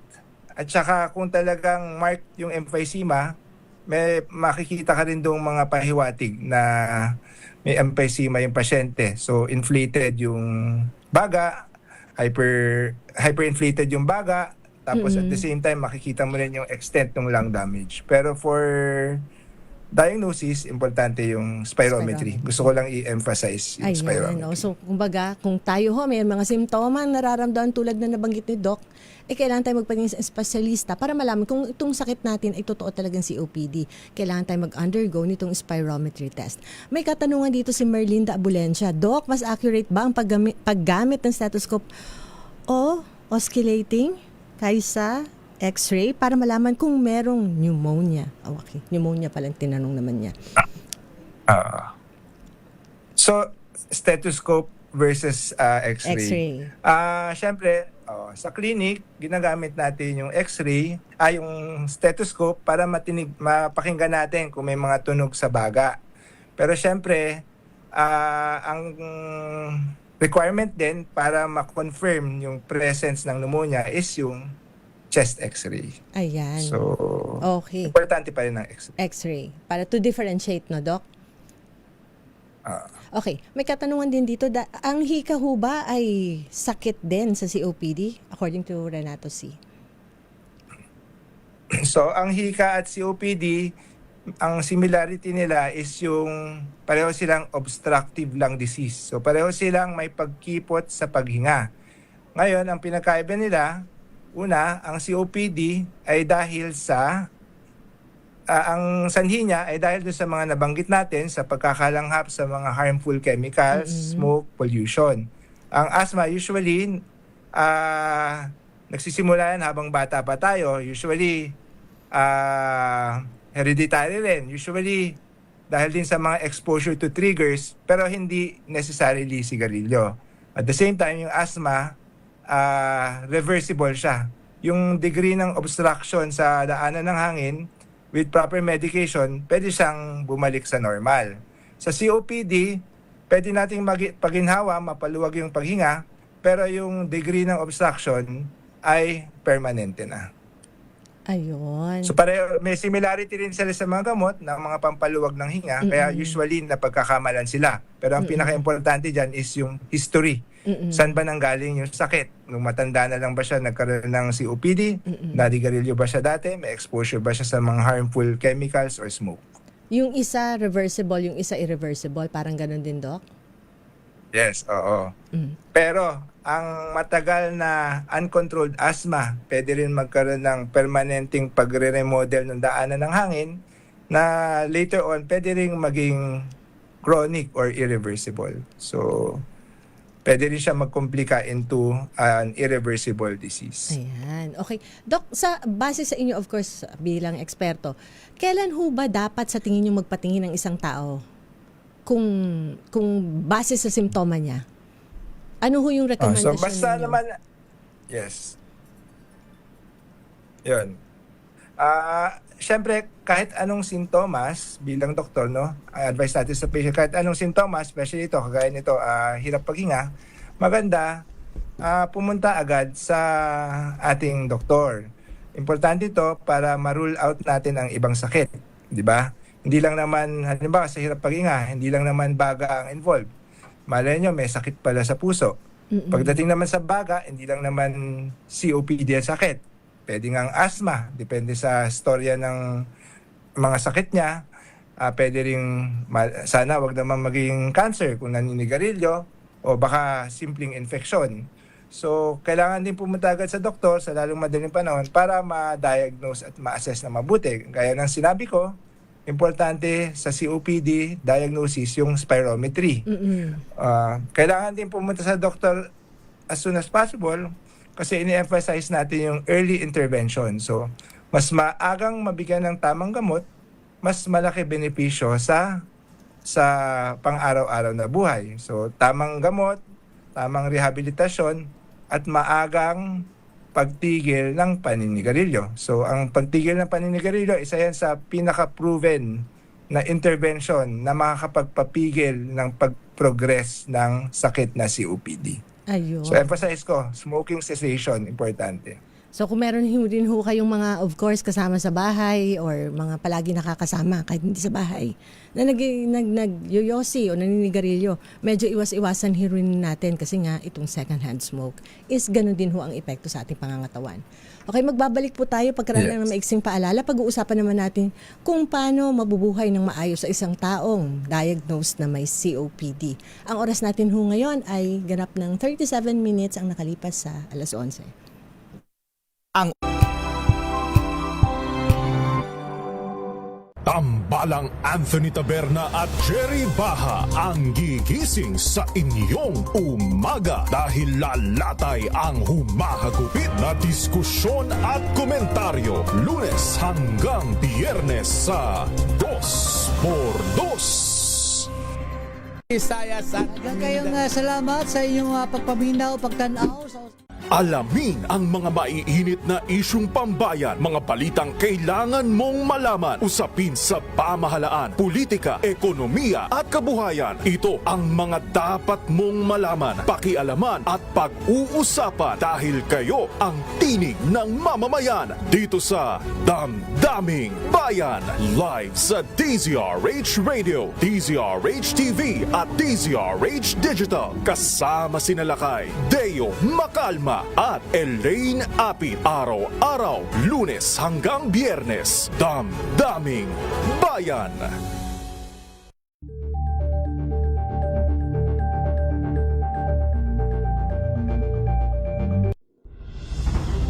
At saka kung talagang mark yung emphysema, may makikita ka rin doong mga pahiwatig na may emphysema yung pasyente. So, inflated yung baga, hyperinflated yung baga, tapos at the same time, makikita mo rin yung extent ng lung damage. Pero for diagnosis, importante yung spirometry. Gusto ko lang i-emphasize yung spirometry. No? So, kumbaga, kung tayo may mga simptomas nararamdaman tulad na nabanggit ni Doc, kailangan tayo magpatingin sa espesyalista para malaman kung itong sakit natin ay totoo talagang COPD. Kailangan tayo mag-undergo nitong spirometry test. May katanungan dito si Merlinda Abulencia. Doc, mas accurate ba ang paggamit ng stethoscope o oscillating kaysa x-ray para malaman kung merong pneumonia? Okay, pneumonia palang tinanong naman niya. So, stethoscope versus x-ray. Siyempre, sa clinic, ginagamit natin yung x-ray, yung stethoscope para mapakinggan natin kung may mga tunog sa baga. Pero siyempre, ang requirement din para ma-confirm yung presence ng pneumonia is yung chest x-ray. Ayan. So, okay. Importante pa rin ang x-ray. X-ray. Para to differentiate, no, Doc? Okay. May katanungan din dito. Ang hika ho ba ay sakit din sa COPD according to Renato C? So, ang hika at COPD, ang similarity nila is yung pareho silang obstructive lung disease. So, pareho silang may pagkipot sa paghinga. Ngayon, ang pinakaiba nila, una, ang COPD ay dahil sa ang sanhi niya ay dahil doon sa mga nabanggit natin sa pagkakalanghap sa mga harmful chemicals, smoke, pollution. Ang asthma usually nagsisimula yan habang bata pa tayo. Usually hereditary rin. Usually dahil din sa mga exposure to triggers pero hindi necessarily sigarilyo. At the same time, yung asthma reversible siya. Yung degree ng obstruction sa daanan ng hangin with proper medication, pwede siyang bumalik sa normal. Sa COPD, pwede nating paginhawa, mapaluwag yung paghinga, pero yung degree ng obstruction ay permanente na. Ayun. So pareho, may similarity rin sila sa mga gamot ng mga pampaluwag ng hinga, kaya usually napagkakamalan sila. Pero ang pinaka-importante dyan is yung history. Saan ba nanggaling yung sakit? Nung matanda na lang ba siya nagkaroon ng COPD? Nadigarilyo ba siya dati? May exposure ba siya sa mga harmful chemicals or smoke? Yung isa reversible, yung isa irreversible, parang ganun din, Doc? Yes, oo. Pero ang matagal na uncontrolled asthma, pwede rin magkaroon ng permanenteng pagre-remodel ng daanan ng hangin na later on pwede rin maging chronic or irreversible. So, pwede rin siya magkomplika into an irreversible disease. Ayan. Okay. Doc, base sa inyo, of course, bilang eksperto, kailan ho ba dapat sa tingin nyo magpatingin ng isang tao? Kung base sa simptoma niya? Ano ho yung recommendation so basta ninyo? naman, yes. Yun. Siyempre, kahit anong sintomas, bilang doktor, no, advice natin sa patient, kahit anong sintomas, especially ito, kagaya nito, hirap paghinga, maganda, pumunta agad sa ating doktor. Importante ito para ma-rule out natin ang ibang sakit. Di ba? Hindi lang naman, halimbawa sa hirap paghinga, hindi lang naman baga ang involved. Malay nyo, may sakit pala sa puso. Pagdating naman sa baga, hindi lang naman COPD ang sakit. Pwede nga ang asthma, depende sa storya ng mga sakit niya. Pwede rin, sana wag naman maging cancer kung naninigarilyo o baka simpleng infection. So, kailangan din pumunta agad sa doktor sa lalong madaling panahon para ma-diagnose at ma-assess na mabuti. Gaya ng sinabi ko, importante sa COPD diagnosis yung spirometry. Kailangan din pumunta sa doktor as soon as possible kasi ini-emphasize natin yung early intervention. So, mas maagang mabigyan ng tamang gamot, mas malaki benepisyo sa pang-araw-araw na buhay. So, tamang gamot, tamang rehabilitasyon, at maagang pagtigil ng paninigarilyo. So, ang pagtigil ng paninigarilyo, isa yan sa pinaka-proven na intervention na makakapagpapigil ng pag-progress ng sakit na COPD. Ayun. So, emphasize ko, smoking cessation, importante. So kung meron din ho kayong mga, of course, kasama sa bahay or mga palagi nakakasama kahit hindi sa bahay na nag-yoyosi o naninigarilyo, medyo iwas-iwasan rin natin kasi nga itong second-hand smoke is ganun din ho ang epekto sa ating pangangatawan. Okay, magbabalik po tayo pagkaraan ng maiksing paalala. Pag-uusapan naman natin kung paano mabubuhay ng maayos sa isang taong diagnosed na may COPD. Ang oras natin ho ngayon ay ganap ng 37 minutes ang nakalipas sa alas 11. Tambalang Anthony Taberna at Jerry Baha ang gigising sa inyong umaga dahil lalatay ang humahagupit na diskusyon at komentaryo Lunes hanggang Biyernes sa 2x2. Kayong salamat sa inyong pagpaminaw, pagtanaw sa Alamin ang mga maiinit na isyung pambayan, mga balitang kailangan mong malaman, usapin sa pamahalaan, politika, ekonomiya at kabuhayan. Ito ang mga dapat mong malaman, pakialaman at pag-uusapan dahil kayo ang tinig ng mamamayan dito sa Damdaming Bayan. Live sa DZRH Radio, DZRH TV at DZRH Digital. Kasama sinalakay Deo Macalma Bunga at Elaine Apit. Araw-araw, Lunes hanggang Biyernes. Damdaming Bayan.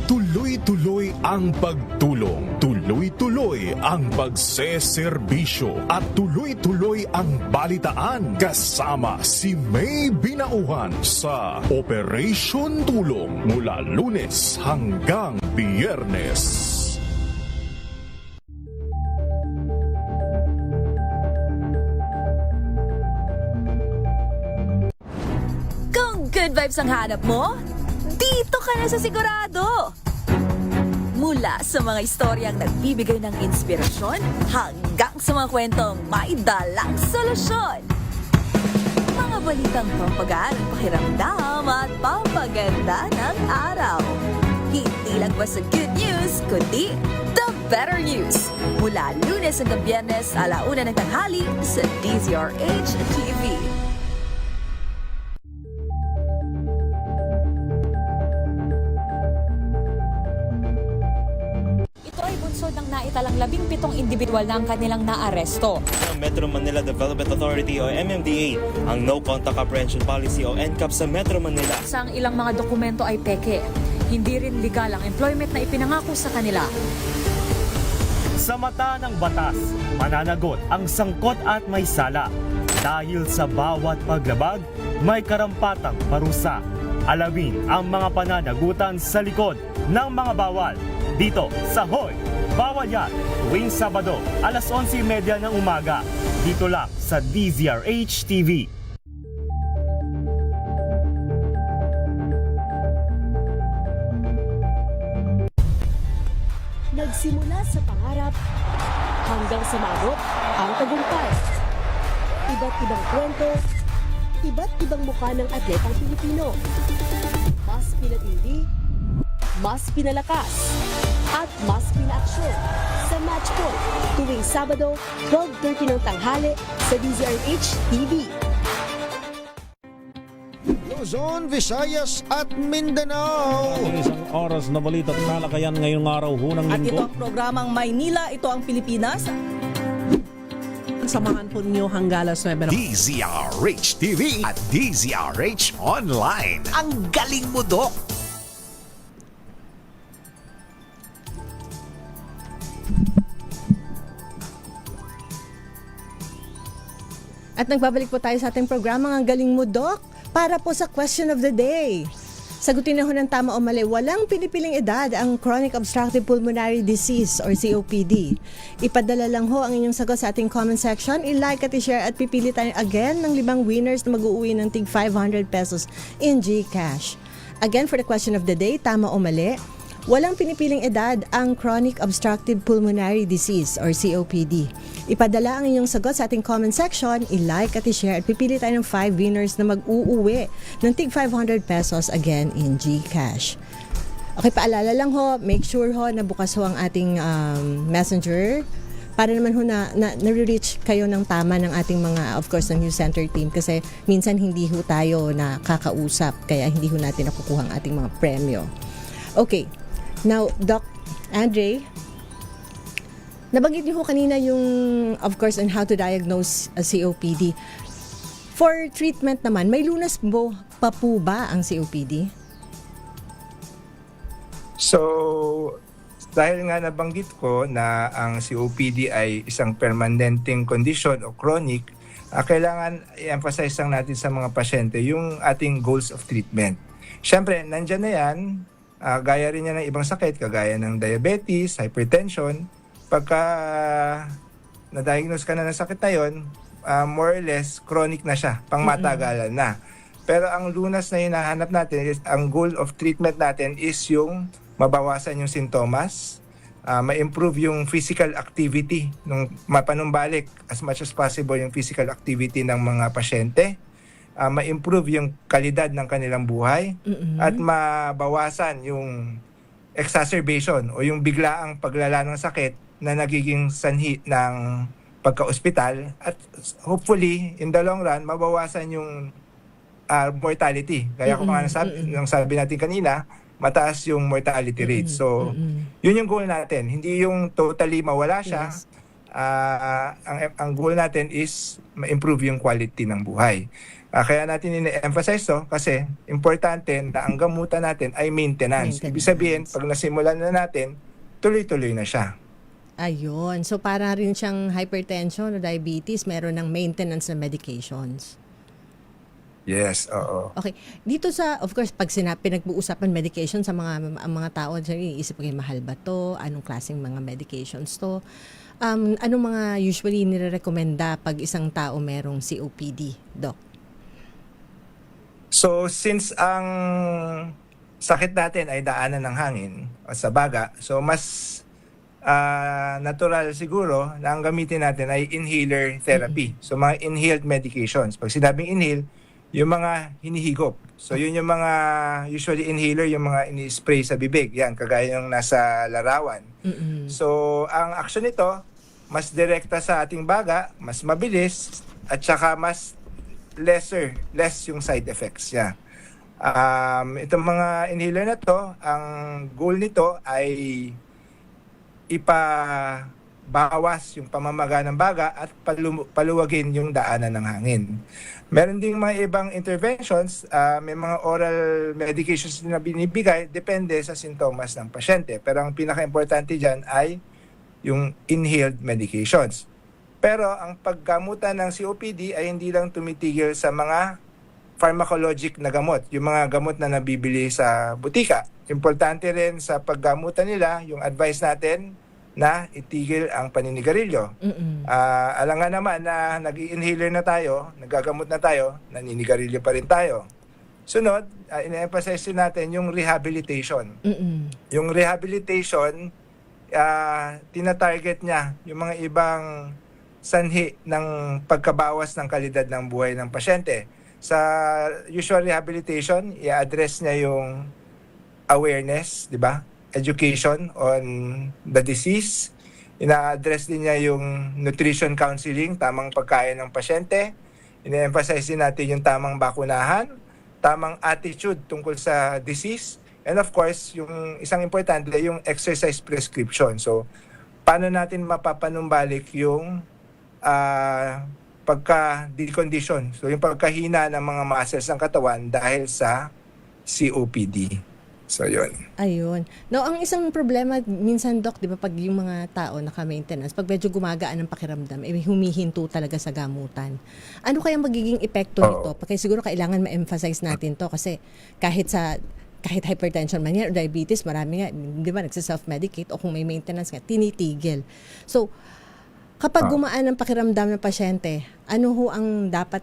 Tuloy-tuloy ang pagtulong, tuloy-tuloy ang pagseserbisyo, at tuloy-tuloy ang balitaan kasama si May Binauhan sa Operation Tulong mula Lunes hanggang Biyernes. Kung good vibes ang hanap mo, dito ka na sa Sigurado! Mula sa mga istoryang nagbibigay ng inspirasyon hanggang sa mga kwentong may dalang solusyon. Mga balitang pampagaan, pakiramdam at pampaganda ng araw. Hindi lang ba sa good news, kundi the better news. Mula Lunes hanggang Biyernes, 1:00 ng tanghali sa DZRH TV. Ng naitalang 17 individual na ang kanilang naaresto. Ang Metro Manila Development Authority o MMDA ang No Contact Apprehension Policy o NCAP sa Metro Manila. Sa ang ilang mga dokumento ay peke. Hindi rin legal ang employment na ipinangako sa kanila. Sa mata ng batas, mananagot ang sangkot at may sala. Dahil sa bawat paglabag, may karampatang parusa. Alamin ang mga pananagutan sa likod ng mga bawal. Dito sa Hoy! Bawal yan, tuwing Sabado, 11:30 ng umaga. Dito lang sa DZRH TV. Nagsimula sa pangarap hanggang sa maabot ang tagumpay. Iba't ibang kwento, iba't ibang mukha ng atletang Pilipino. Mas pinatindi, mas pinalakas, at mas pinaaksyon sa Match Point tuwing Sabado, 12:30 ng tanghali sa DZRH TV. Luzon, Visayas at Mindanao. Ang isang oras na balita at talakayan ngayong araw hunang At ito linggo. ang programang Maynila, ito ang Pilipinas. Samahan po ninyo hanggang alas 9. DZRH TV at DZRH Online. Ang galing mo, Dok! At nagbabalik po tayo sa ating programa, Ang Galing Mo, Doc, para po sa question of the day. Sagutin na ho ng tama o mali, walang pinipiling edad ang Chronic Obstructive Pulmonary Disease or COPD. Ipadala lang ho ang inyong sagot sa ating comment section, i-like at i-share at pipili tayo again ng 5 winners na mag-uuwi ng tig 500 pesos in GCash. Again, for the question of the day, tama o mali, walang pinipiling edad ang Chronic Obstructive Pulmonary Disease or COPD. Ipadala ang inyong sagot sa ating comment section, i-like at i-share at pipili tayo ng 5 winners na mag-uuwi ng tig 500 pesos again in GCash. Okay, paalala lang ho, make sure ho na bukas ho ang ating messenger para naman ho na nare-reach kayo ng tama ng ating mga, of course, ng News Center team kasi minsan hindi ho tayo nakakausap kaya hindi ho natin nakukuha ang ating mga premyo. Okay. Now, Doc Andre, nabanggit niyo ho kanina yung, of course, on how to diagnose a COPD. For treatment naman, may lunas pa po ba ang COPD? So, dahil nga nabanggit ko na ang COPD ay isang permanenteng condition o chronic, kailangan i-emphasize lang natin sa mga pasyente yung ating goals of treatment. Siyempre, nandyan na yan. Gaya rin niya ng ibang sakit, kagaya ng diabetes, hypertension. Pagka na-diagnose ka na ng sakit na yun, more or less, chronic na siya, pangmatagalan na. Pero ang lunas na hinahanap natin, ang goal of treatment natin is yung mabawasan yung sintomas, ma-improve yung physical activity, mapanumbalik as much as possible yung physical activity ng mga pasyente, ma-improve yung kalidad ng kanilang buhay at mabawasan yung exacerbation o yung biglaang paglala ng sakit na nagiging sanhi ng pagka-ospital at hopefully in the long run mabawasan yung mortality. Kaya kung nung sabi natin kanina, mataas yung mortality rate. So, yun yung goal natin. Hindi yung totally mawala siya. Yes. Ang goal natin is ma-improve yung quality ng buhay. Kaya natin ine-emphasize to kasi importante na ang gamutan natin ay maintenance. Ibig sabihin, pag nasimulan na natin, tuloy-tuloy na siya. Ayun. So, para rin siyang hypertension o diabetes, meron ng maintenance na medications. Yes, oo. Okay. Dito sa, of course, pag pinag-uusapan medication sa mga tao, iisip ko, mahal ba to? Anong klaseng mga medications to? Anong mga usually nire-recommenda pag isang tao merong COPD, Doc? So, since ang sakit natin ay daanan ng hangin o sa baga, so mas natural siguro na ang gamitin natin ay inhaler therapy. So, mga inhaled medications. Pag sinabing inhale, yung mga hinihigop. So, yun yung mga usually inhaler, yung mga ini-spray sa bibig. Yan, kagaya yung nasa larawan. So, ang action nito, mas direkta sa ating baga, mas mabilis, at saka mas less yung side effects niya. Itong mga inhaler na to, ang goal nito ay ipabawas yung pamamaga ng baga at paluwagin yung daanan ng hangin. Meron ding mga ibang interventions, may mga oral medications na binibigay, depende sa sintomas ng pasyente. Pero ang pinaka-importante dyan ay yung inhaled medications. Pero ang paggamutan ng COPD ay hindi lang tumitigil sa mga pharmacologic na gamot, yung mga gamot na nabibili sa butika. Importante rin sa paggamutan nila yung advice natin na itigil ang paninigarilyo. Alangan naman na nag-i-inhaler na tayo, nagagamot na tayo, naninigarilyo pa rin tayo. Sunod, ina-emphasize natin yung rehabilitation. Yung rehabilitation, tina-target niya yung mga ibang sanhi ng pagkabawas ng kalidad ng buhay ng pasyente. Sa usual rehabilitation, i-address niya yung awareness, di ba? Education on the disease. Ina-address din niya yung nutrition counseling, tamang pagkain ng pasyente. Ina-emphasize din natin yung tamang bakunahan, tamang attitude tungkol sa disease. And of course, yung isang importante, yung exercise prescription. So, paano natin mapapanumbalik yung pagka-decondition. So, yung pagkahina ng mga muscles ng katawan dahil sa COPD. So, yun. Ayun. No, ang isang problema, minsan, Doc, di ba, pag yung mga tao naka-maintenance, pag medyo gumagaan ang pakiramdam, humihinto talaga sa gamutan. Ano kaya magiging epekto nito? Kasi siguro kailangan ma-emphasize natin to kasi kahit hypertension man yan or diabetes, marami nga, di ba, nagsa-self-medicate o kung may maintenance nga, tinitigil. So, kapag gumaan ang pakiramdam ng pasyente, ano ho ang dapat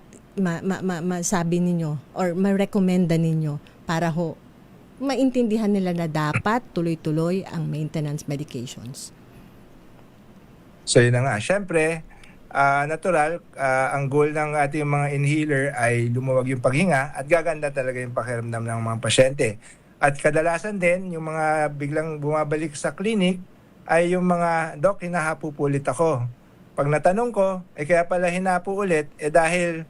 masabi ninyo or ma-recommenda ninyo para ho maintindihan nila na dapat tuloy-tuloy ang maintenance medications? So yun na nga. Siyempre, natural, ang goal ng ating mga inhaler ay lumuwag yung paghinga at gaganda talaga yung pakiramdam ng mga pasyente. At kadalasan din, yung mga biglang bumabalik sa clinic ay yung mga, Doc, hinahapo po ulit ako. Pag natanong ko, kaya pala hinapo ulit, dahil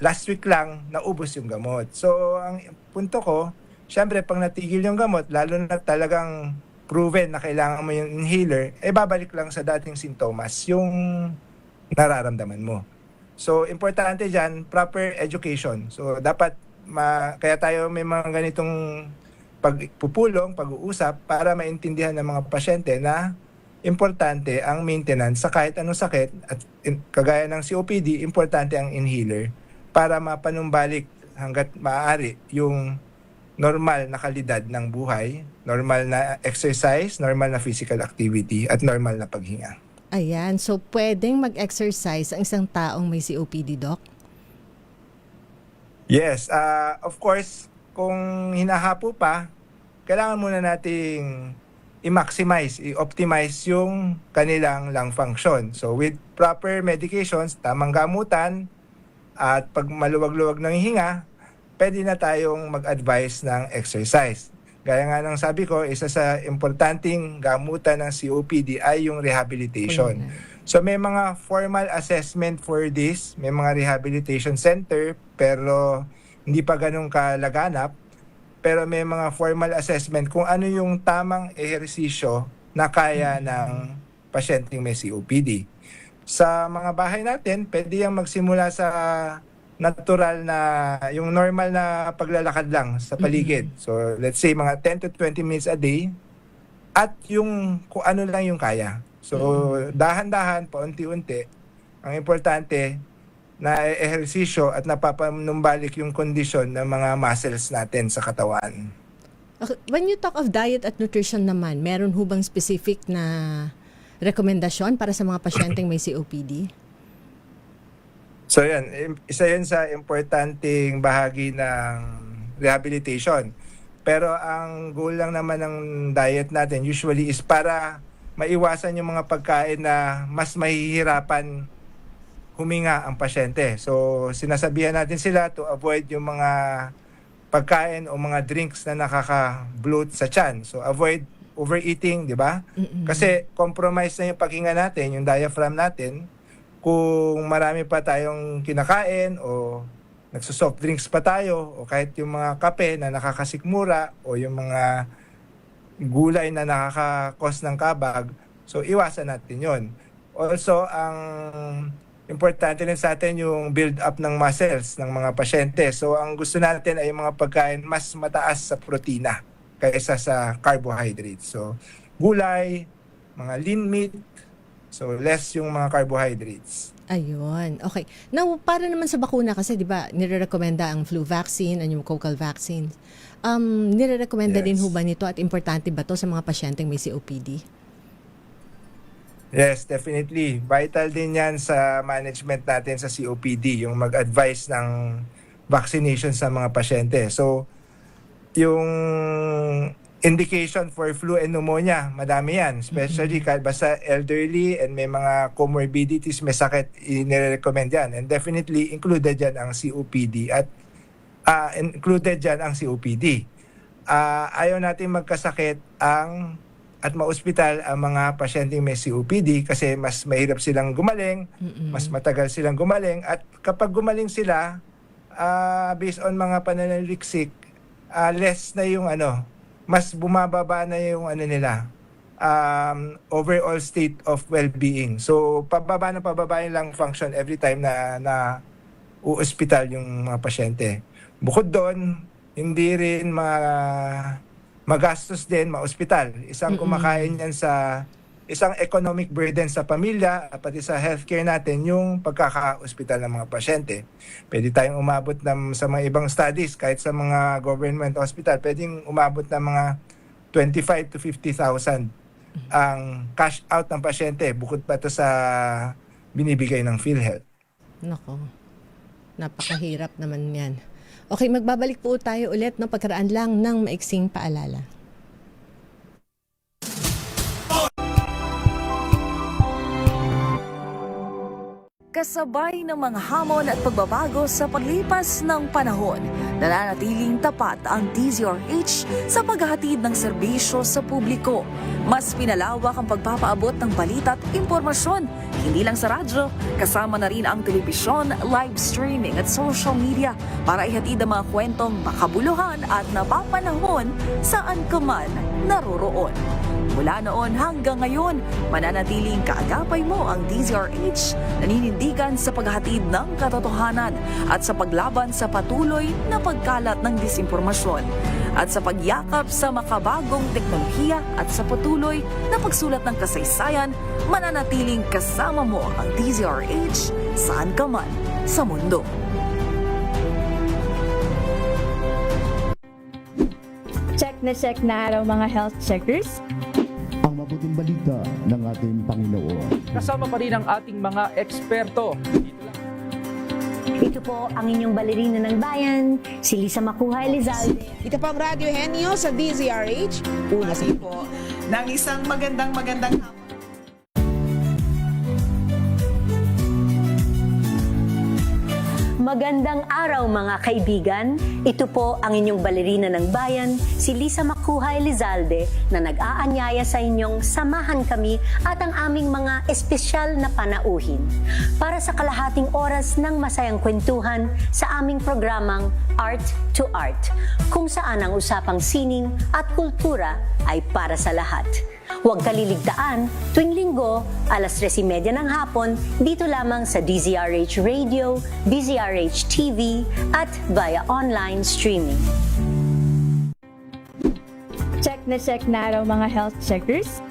last week lang, naubos yung gamot. So, ang punto ko, syempre, pag natigil yung gamot, lalo na talagang proven na kailangan mo yung inhaler, babalik lang sa dating sintomas yung nararamdaman mo. So, importante dyan, proper education. So, dapat, kaya tayo may mga ganitong pagpupulong, pag-uusap, para maintindihan ng mga pasyente na importante ang maintenance sa kahit anong sakit at kagaya ng COPD, importante ang inhaler para mapanumbalik hanggat maaari yung normal na kalidad ng buhay, normal na exercise, normal na physical activity, at normal na paghinga. Ayan. So, pwedeng mag-exercise ang isang taong may COPD, Doc? Yes. Of course, kung hinahapo pa, kailangan muna nating i-maximize, i-optimize yung kanilang lung function. So, with proper medications, tamang gamutan, at pag maluwag-luwag ng hinga, pwede na tayong mag-advise ng exercise. Gaya nga ng sabi ko, isa sa importanteng gamutan ng COPD ay yung rehabilitation. So may mga formal assessment for this, may mga rehabilitation center, pero hindi pa ganun kalaganap, pero may mga formal assessment kung ano yung tamang ehersisyo na kaya ng pasyenteng may COPD. Sa mga bahay natin, pwede yung magsimula sa natural na, yung normal na paglalakad lang sa paligid. So let's say mga 10 to 20 minutes a day at yung kung ano lang yung kaya. So dahan-dahan, paunti-unti, ang importante na ehersisyo at napapanumbalik yung kondisyon ng mga muscles natin sa katawan. Okay. When you talk of diet at nutrition naman, meron hubang specific na rekomendasyon para sa mga pasyenteng may COPD? So yan, isa yun sa importanteng bahagi ng rehabilitation. Pero ang goal lang naman ng diet natin usually is para maiwasan yung mga pagkain na mas mahihirapan huminga ang pasyente. So sinasabihan natin sila to avoid yung mga pagkain o mga drinks na nakaka-bloat sa tiyan. So avoid overeating, di ba? Kasi compromise na yung paghinga natin, yung diaphragm natin. Kung marami pa tayong kinakain o nagsosoft drinks pa tayo o kahit yung mga kape na nakakasikmura o yung mga gulay na nakaka-cause ng kabag, so iwasan natin yon. Also, ang importante rin sa atin yung build up ng muscles ng mga pasyente. So ang gusto natin ay mga pagkain mas mataas sa protina kaysa sa carbohydrates. So gulay, mga lean meat, so less yung mga carbohydrates. Ayun. Okay. Now, para naman sa bakuna kasi 'di ba, nire-recommenda ang flu vaccine and yung coccal vaccine. Nire-recommenda din ho ba nito at importante ba to sa mga pasyenteng may COPD? Yes, definitely. Vital din yan sa management natin sa COPD, yung mag-advise ng vaccination sa mga pasyente. So, yung indication for flu and pneumonia, madami yan. Especially kahit basta elderly and may mga comorbidities, may sakit, inire-recommend yan. And definitely included yan ang COPD at included yan ang COPD. Ayaw natin magkasakit at ma-ospital ang mga pasyenteng may COPD kasi mas mahirap silang gumaling, mas matagal silang gumaling, at kapag gumaling sila, based on mga pananaliksik, less na yung mas bumababa na yung nila, overall state of well-being. So pababa yung lung function every time na u-ospital yung mga pasyente. Bukod doon, hindi rin magastos din ma-ospital. Isang kumakain yan sa isang economic burden sa pamilya, pati sa healthcare natin, yung pagkaka-ospital ng mga pasyente. Pwede tayong umabot sa mga ibang studies, kahit sa mga government hospital, pwedeng umabot ng mga 25,000 to 50,000 ang cash out ng pasyente, bukod pa ito sa binibigay ng PhilHealth. Nako, napakahirap naman yan. Okay, magbabalik po tayo ulit pagkaraan lang ng maiksing paalala. Kasabay ng mga hamon at pagbabago sa paglipas ng panahon, nananatiling tapat ang DZRH sa paghahatid ng serbisyo sa publiko. Mas pinalawak ang pagpapaabot ng balita at impormasyon, hindi lang sa radyo, kasama na rin ang telebisyon, live streaming at social media para ihatid ang mga kwentong makabuluhan at napapanahon saan ka man naroroon. Mula noon hanggang ngayon, mananatiling kaagapay mo ang DZRH, naninindigan sa paghahatid ng katotohanan at sa paglaban sa patuloy na pagkalat ng disinformasyon at sa pagyakap sa makabagong teknolohiya at sa patuloy na pagsulat ng kasaysayan, mananatiling kasama mo ang DZRH saan ka man sa mundo. Check na araw mga health checkers. Ang mabuting balita ng ating Panginoon. Kasama pa rin ang ating mga eksperto. Ito po ang inyong balerina ng bayan, si Lisa Makuha Elizalde. Ito po ang Radyo Henyo sa DZRH. Una sa po ng isang magandang Magandang araw mga kaibigan. Ito po ang inyong balerina ng bayan, si Lisa Makuha Elizalde, na nag-aanyaya sa inyong samahan kami at ang aming mga espesyal na panauhin para sa kalahating oras ng masayang kwentuhan sa aming programang Art to Art, kung saan ang usapang sining at kultura ay para sa lahat. Huwag kaliligtaan, tuwing linggo, alas 3:30 ng hapon, dito lamang sa DZRH Radio, DZRH TV, at via online streaming. Check na raw mga health checkers.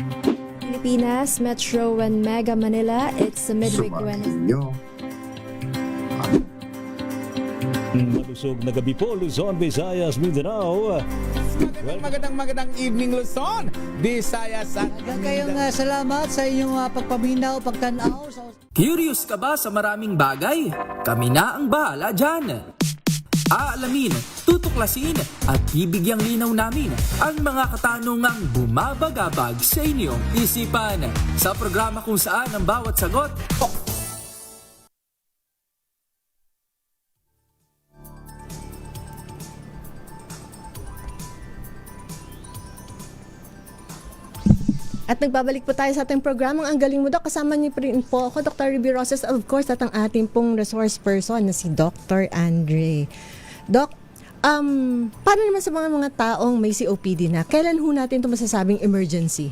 Pilipinas, Metro and Mega Manila, it's a midweek Wednesday. Malusog na gabi po, Luzon, Visayas, Mindanao. Magandang evening Luzon, Visayas at Kayong salamat sa inyong pagpaminaw, pagtanaw. Curious ka ba sa maraming bagay? Kami na ang bahala dyan. Aalamin, tutuklasin at bibigyang linaw namin ang mga katanungang bumabagabag sa inyong isipan sa programa kung saan ang bawat sagot At nagbabalik po tayo sa ating programang Ang Galing Mo, Doc. Kasama niyo po ako, Dr. Ruby Roses, of course, at ang ating pong resource person na si Dr. Andre. Doc, paano naman sa mga taong may COPD na, kailan ho natin ito masasabing emergency?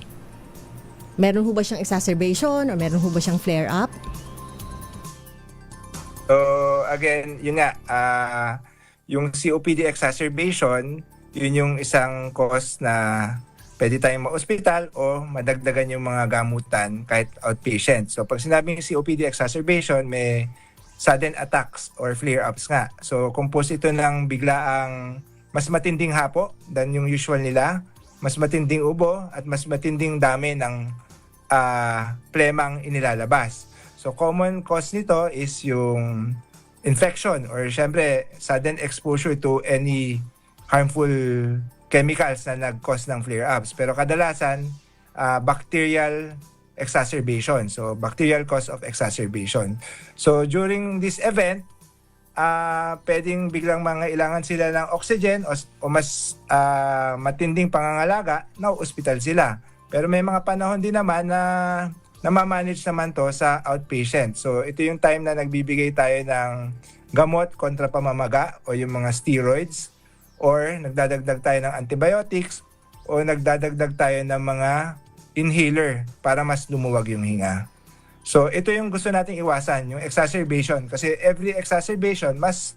Meron ho ba siyang exacerbation or meron ho ba siyang flare-up? So again, yun nga, yung COPD exacerbation, yun yung isang cause na pwede tayong ma-hospital o madagdagan yung mga gamutan kahit outpatient. So pag sinabing COPD exacerbation, may sudden attacks or flare-ups nga. So composed ito ng biglaang mas matinding hapo than yung usual nila, mas matinding ubo at mas matinding dami ng plemang inilalabas. So common cause nito is yung infection or syempre sudden exposure to any harmful chemicals na nag-cause ng flare-ups. Pero kadalasan, bacterial exacerbation. So, bacterial cause of exacerbation. So, during this event, pwedeng biglang mangailangan sila ng oxygen o mas matinding pangangalaga na hospital sila. Pero may mga panahon din naman na namamanage naman to sa outpatient. So, ito yung time na nagbibigay tayo ng gamot kontra pamamaga o yung mga steroids, or nagdadagdag tayo ng antibiotics o nagdadagdag tayo ng mga inhaler para mas lumuwag yung hinga. So ito yung gusto nating iwasan, yung exacerbation, kasi every exacerbation mas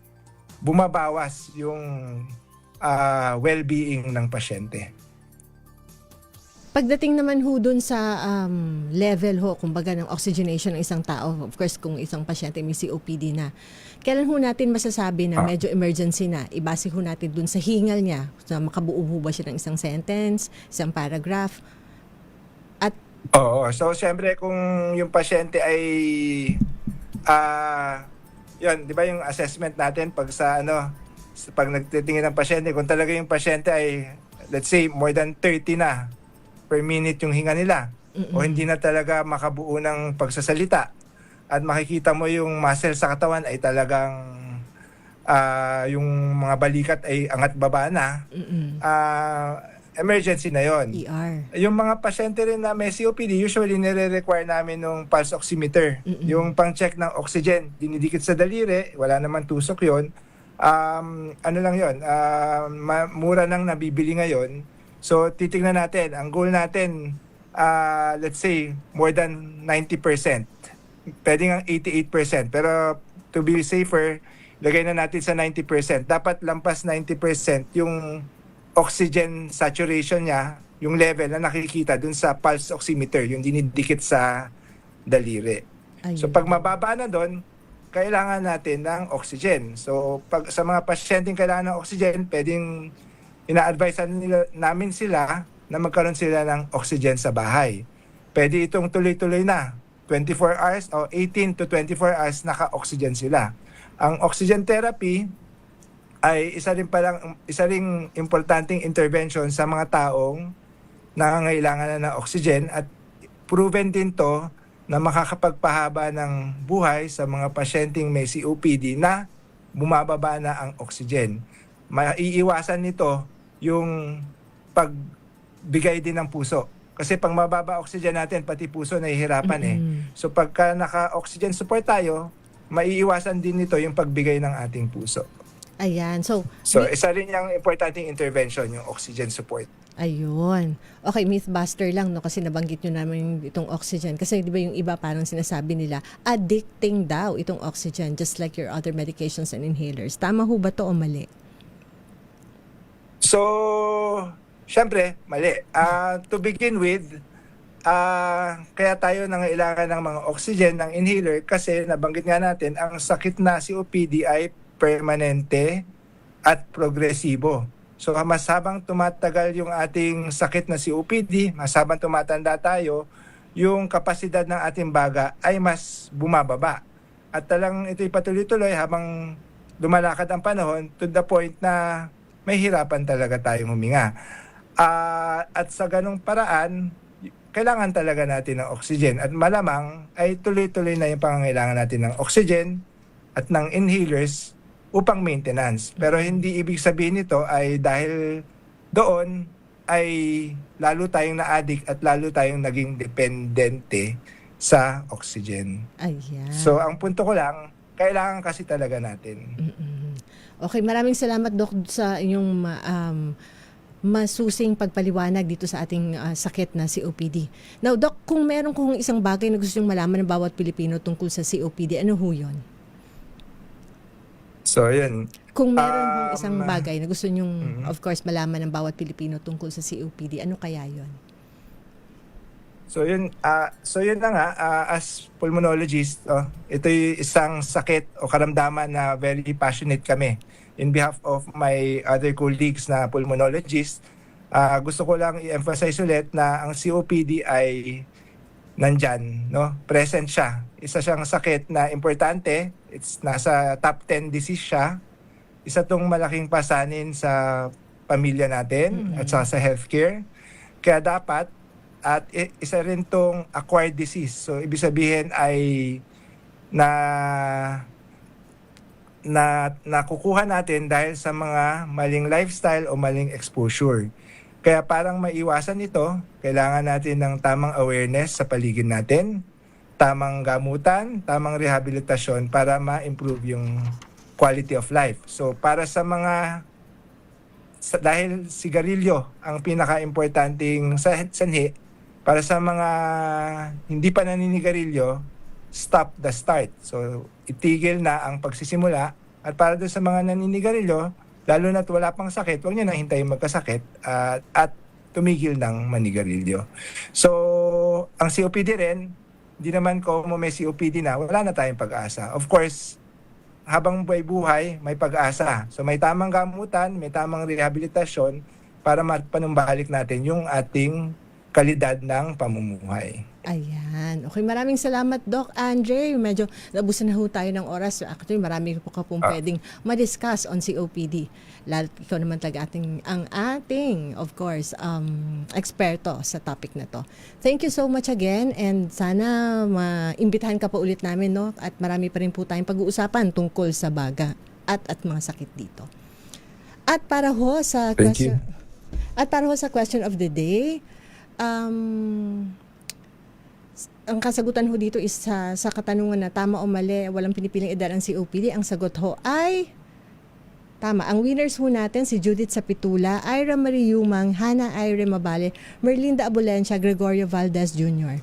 bumabawas yung well-being ng pasyente. Pagdating naman ho dun sa level ho, kumbaga ng oxygenation ng isang tao, of course kung isang pasyente may COPD na, kailan ho natin masasabi na medyo emergency na? Ibase ho natin dun sa hingal niya, na makabuo ho ba siya ng isang sentence, isang paragraph? At Oo, so siyempre kung yung pasyente ay yun, di ba yung assessment natin pag sa pag nagtitingin ng pasyente, kung talaga yung pasyente ay let's say more than 30 na per minute yung hinga nila, o hindi na talaga makabuo ng pagsasalita at makikita mo yung muscle sa katawan ay talagang yung mga balikat ay angat baba na, emergency na yon. ER. Yung mga pasyente rin na may COPD, usually nire-require namin ng pulse oximeter, yung pang-check ng oxygen, dinidikit sa daliri, wala naman tusok yon. Ano lang yon, mura nang nabibili ngayon. So, titingnan natin. Ang goal natin, let's say, more than 90%. Pwede nga 88%. Pero, to be safer, lagay na natin sa 90%. Dapat lampas 90% yung oxygen saturation niya, yung level na nakikita dun sa pulse oximeter, yung dinidikit sa daliri. So, pag mababa na dun, kailangan natin ng oxygen. So, pag sa mga pasyenteng kailangan ng oxygen, pwedeng ina-advise namin sila na magkaroon sila ng oxygen sa bahay. Pwede itong tuloy-tuloy na. 24 hours o 18 to 24 hours naka-oxygen sila. Ang oxygen therapy ay isa ring importanteng intervention sa mga taong nangangailangan na ng oxygen, at proven din to na makakapagpahaba ng buhay sa mga pasyenteng may COPD na bumababa na ang oxygen. Maiiwasan nito yung pagbigay din ng puso. Kasi pag mababa oxygen natin, pati puso nahihirapan So pagka naka-oxygen support tayo, maiiwasan din nito yung pagbigay ng ating puso. Ayan. So isa rin yung importanteng intervention, yung oxygen support. ayun. Okay, mythbuster lang, no? Kasi nabanggit nyo naman itong oxygen. Kasi di ba yung iba parang sinasabi nila, addicting daw itong oxygen, just like your other medications and inhalers. Tama ho ba to o mali? So, syempre, mali. To begin with, kaya tayo nangailangan ng mga oxygen, ng inhaler, kasi nabanggit nga natin, ang sakit na COPD ay permanente at progresibo. So, mas habang tumatagal yung ating sakit na COPD, mas habang tumatanda tayo, yung kapasidad ng ating baga ay mas bumababa. At talang ito'y patuloy-tuloy habang lumalakad ang panahon to the point na may hirapan talaga tayong huminga. At sa ganung paraan, kailangan talaga natin ng oxygen. At malamang ay tuloy-tuloy na yung pangangailangan natin ng oxygen at ng inhalers upang maintenance. Pero hindi ibig sabihin nito ay dahil doon ay lalo tayong na-addict at lalo tayong naging dependente sa oxygen. Ayan. So ang punto ko lang, kailangan kasi talaga natin. Okay, maraming salamat Doc sa inyong masusing pagpaliwanag dito sa ating sakit na COPD. Now Doc, kung meron kong isang bagay na gusto nyong malaman ng bawat Pilipino tungkol sa COPD, ano ho yun? So, yun. Kung meron isang bagay na gusto nyong, of course, malaman ng bawat Pilipino tungkol sa COPD, ano kaya yun? So, yun na nga, as pulmonologist, ito'y isang sakit o karamdaman na very passionate kami. In behalf of my other colleagues na pulmonologists, gusto ko lang i-emphasize ulit na ang COPD ay nandyan, no? Present siya. Isa siyang sakit na importante. It's nasa top 10 disease siya. Isa tong malaking pasanin sa pamilya natin at sa healthcare. Kaya dapat, at isa rin tong acquired disease. So, ibig sabihin ay nakukuha natin dahil sa mga maling lifestyle o maling exposure. Kaya parang maiwasan ito, kailangan natin ng tamang awareness sa paligid natin, tamang gamutan, tamang rehabilitasyon para ma-improve yung quality of life. So para sa mga, dahil sigarilyo ang pinaka-importanting sanhi, para sa mga hindi pa naninigarilyo, stop the start. So itigil na ang pagsisimula, at para doon sa mga naninigarilyo, lalo na't wala pang sakit, huwag nyo nang hintayin magkasakit at tumigil ng manigarilyo. So, ang COPD rin, hindi naman kung may COPD na, wala na tayong pag-asa. Of course, habang buhay, may pag-asa. So, may tamang gamutan, may tamang rehabilitasyon para mapanumbalik natin yung ating kalidad ng pamumuhay. Ayan. Okay, maraming salamat Doc Andre. Medyo nabusan na ho tayo ng oras. Actually, marami po ka pong pwedeng ma-discuss on COPD. Lalo ikaw naman ang ating, of course, eksperto sa topic na to. Thank you so much again, and sana maimbitahan ka pa ulit namin, no? At marami pa rin po tayong pag-uusapan tungkol sa baga at mga sakit dito. At para ho sa question of the day, ang kasagutan ho dito is sa katanungan na tama o mali, walang pinipiling edad ang COPD. Ang sagot ho ay tama. Ang winners ho natin si Judith Sapitula, Ira Marie Yumang, Hannah Ire Mabale, Merlinda Abulencia, Gregorio Valdez Jr.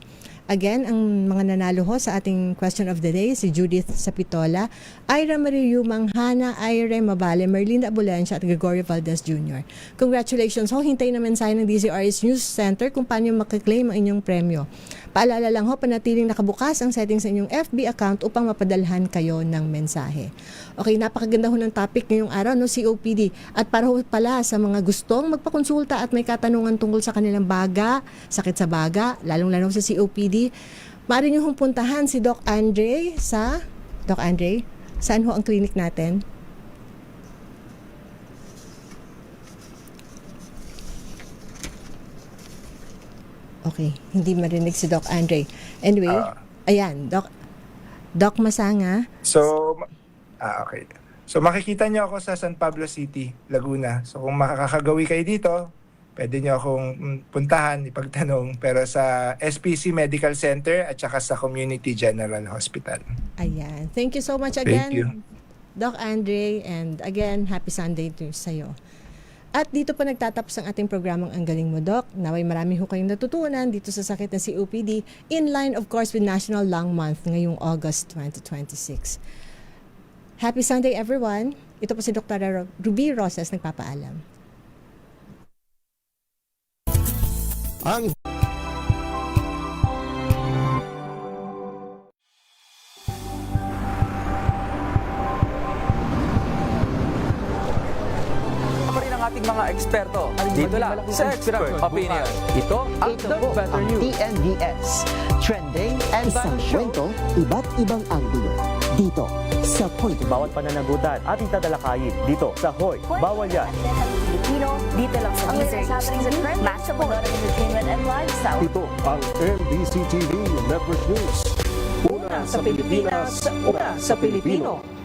Again, ang mga nanalo ho sa ating question of the day, si Judith Sapitola, Ira Marie Yumang, Hannah Ire Mabale, Merlinda Abulencia at Gregorio Valdez Jr. Congratulations ho! Hintayin na mensahe ng DZRH News Center kung paano makaklaim ang inyong premyo. Paalala lang ho, panatiling nakabukas ang settings sa inyong FB account upang mapadalhan kayo ng mensahe. Okay, napakaganda ho ng topic ngayong araw, no, COPD. At para ho pala sa mga gustong magpakonsulta at may katanungan tungkol sa kanilang baga, sakit sa baga, lalong-lalo sa COPD, maaari nyo hong puntahan si Doc Andre Doc Andre, saan ho ang clinic natin? Okay, hindi marinig si Doc Andre. Anyway, ayan, Doc Masanga. So, okay. So makikita nyo ako sa San Pablo City, Laguna. So kung makakagawi kayo dito, pwede nyo akong puntahan, ipagtanong. Pero sa SPC Medical Center at saka sa Community General Hospital. Ayan. Thank you so much Thank again, you. Doc Andre. And again, happy Sunday to sa'yo. At dito po nagtatapos ang ating programang Ang Galing Mo, Doc. Naway marami ho kayong natutunan dito sa sakit ng COPD, in line of course with National Lung Month ngayong August 2026. Happy Sunday everyone. Ito po si Dr. Ruby Roses nagpapaalam. Ang ating mga eksperto. Dito lang sa Expert Opinion. Ito ang The Better News. TNVS. Trending and isang kwento, iba't ibang anggulo. Dito sa Point. Bawat pananagutan ating tatalakayin dito sa Hoy. Bawal yan. Pilipino, dito lang sa Music. Matchable entertainment and lifestyle. Ito ang MBC TV Network News. Una sa Pilipinas, una sa Pilipino.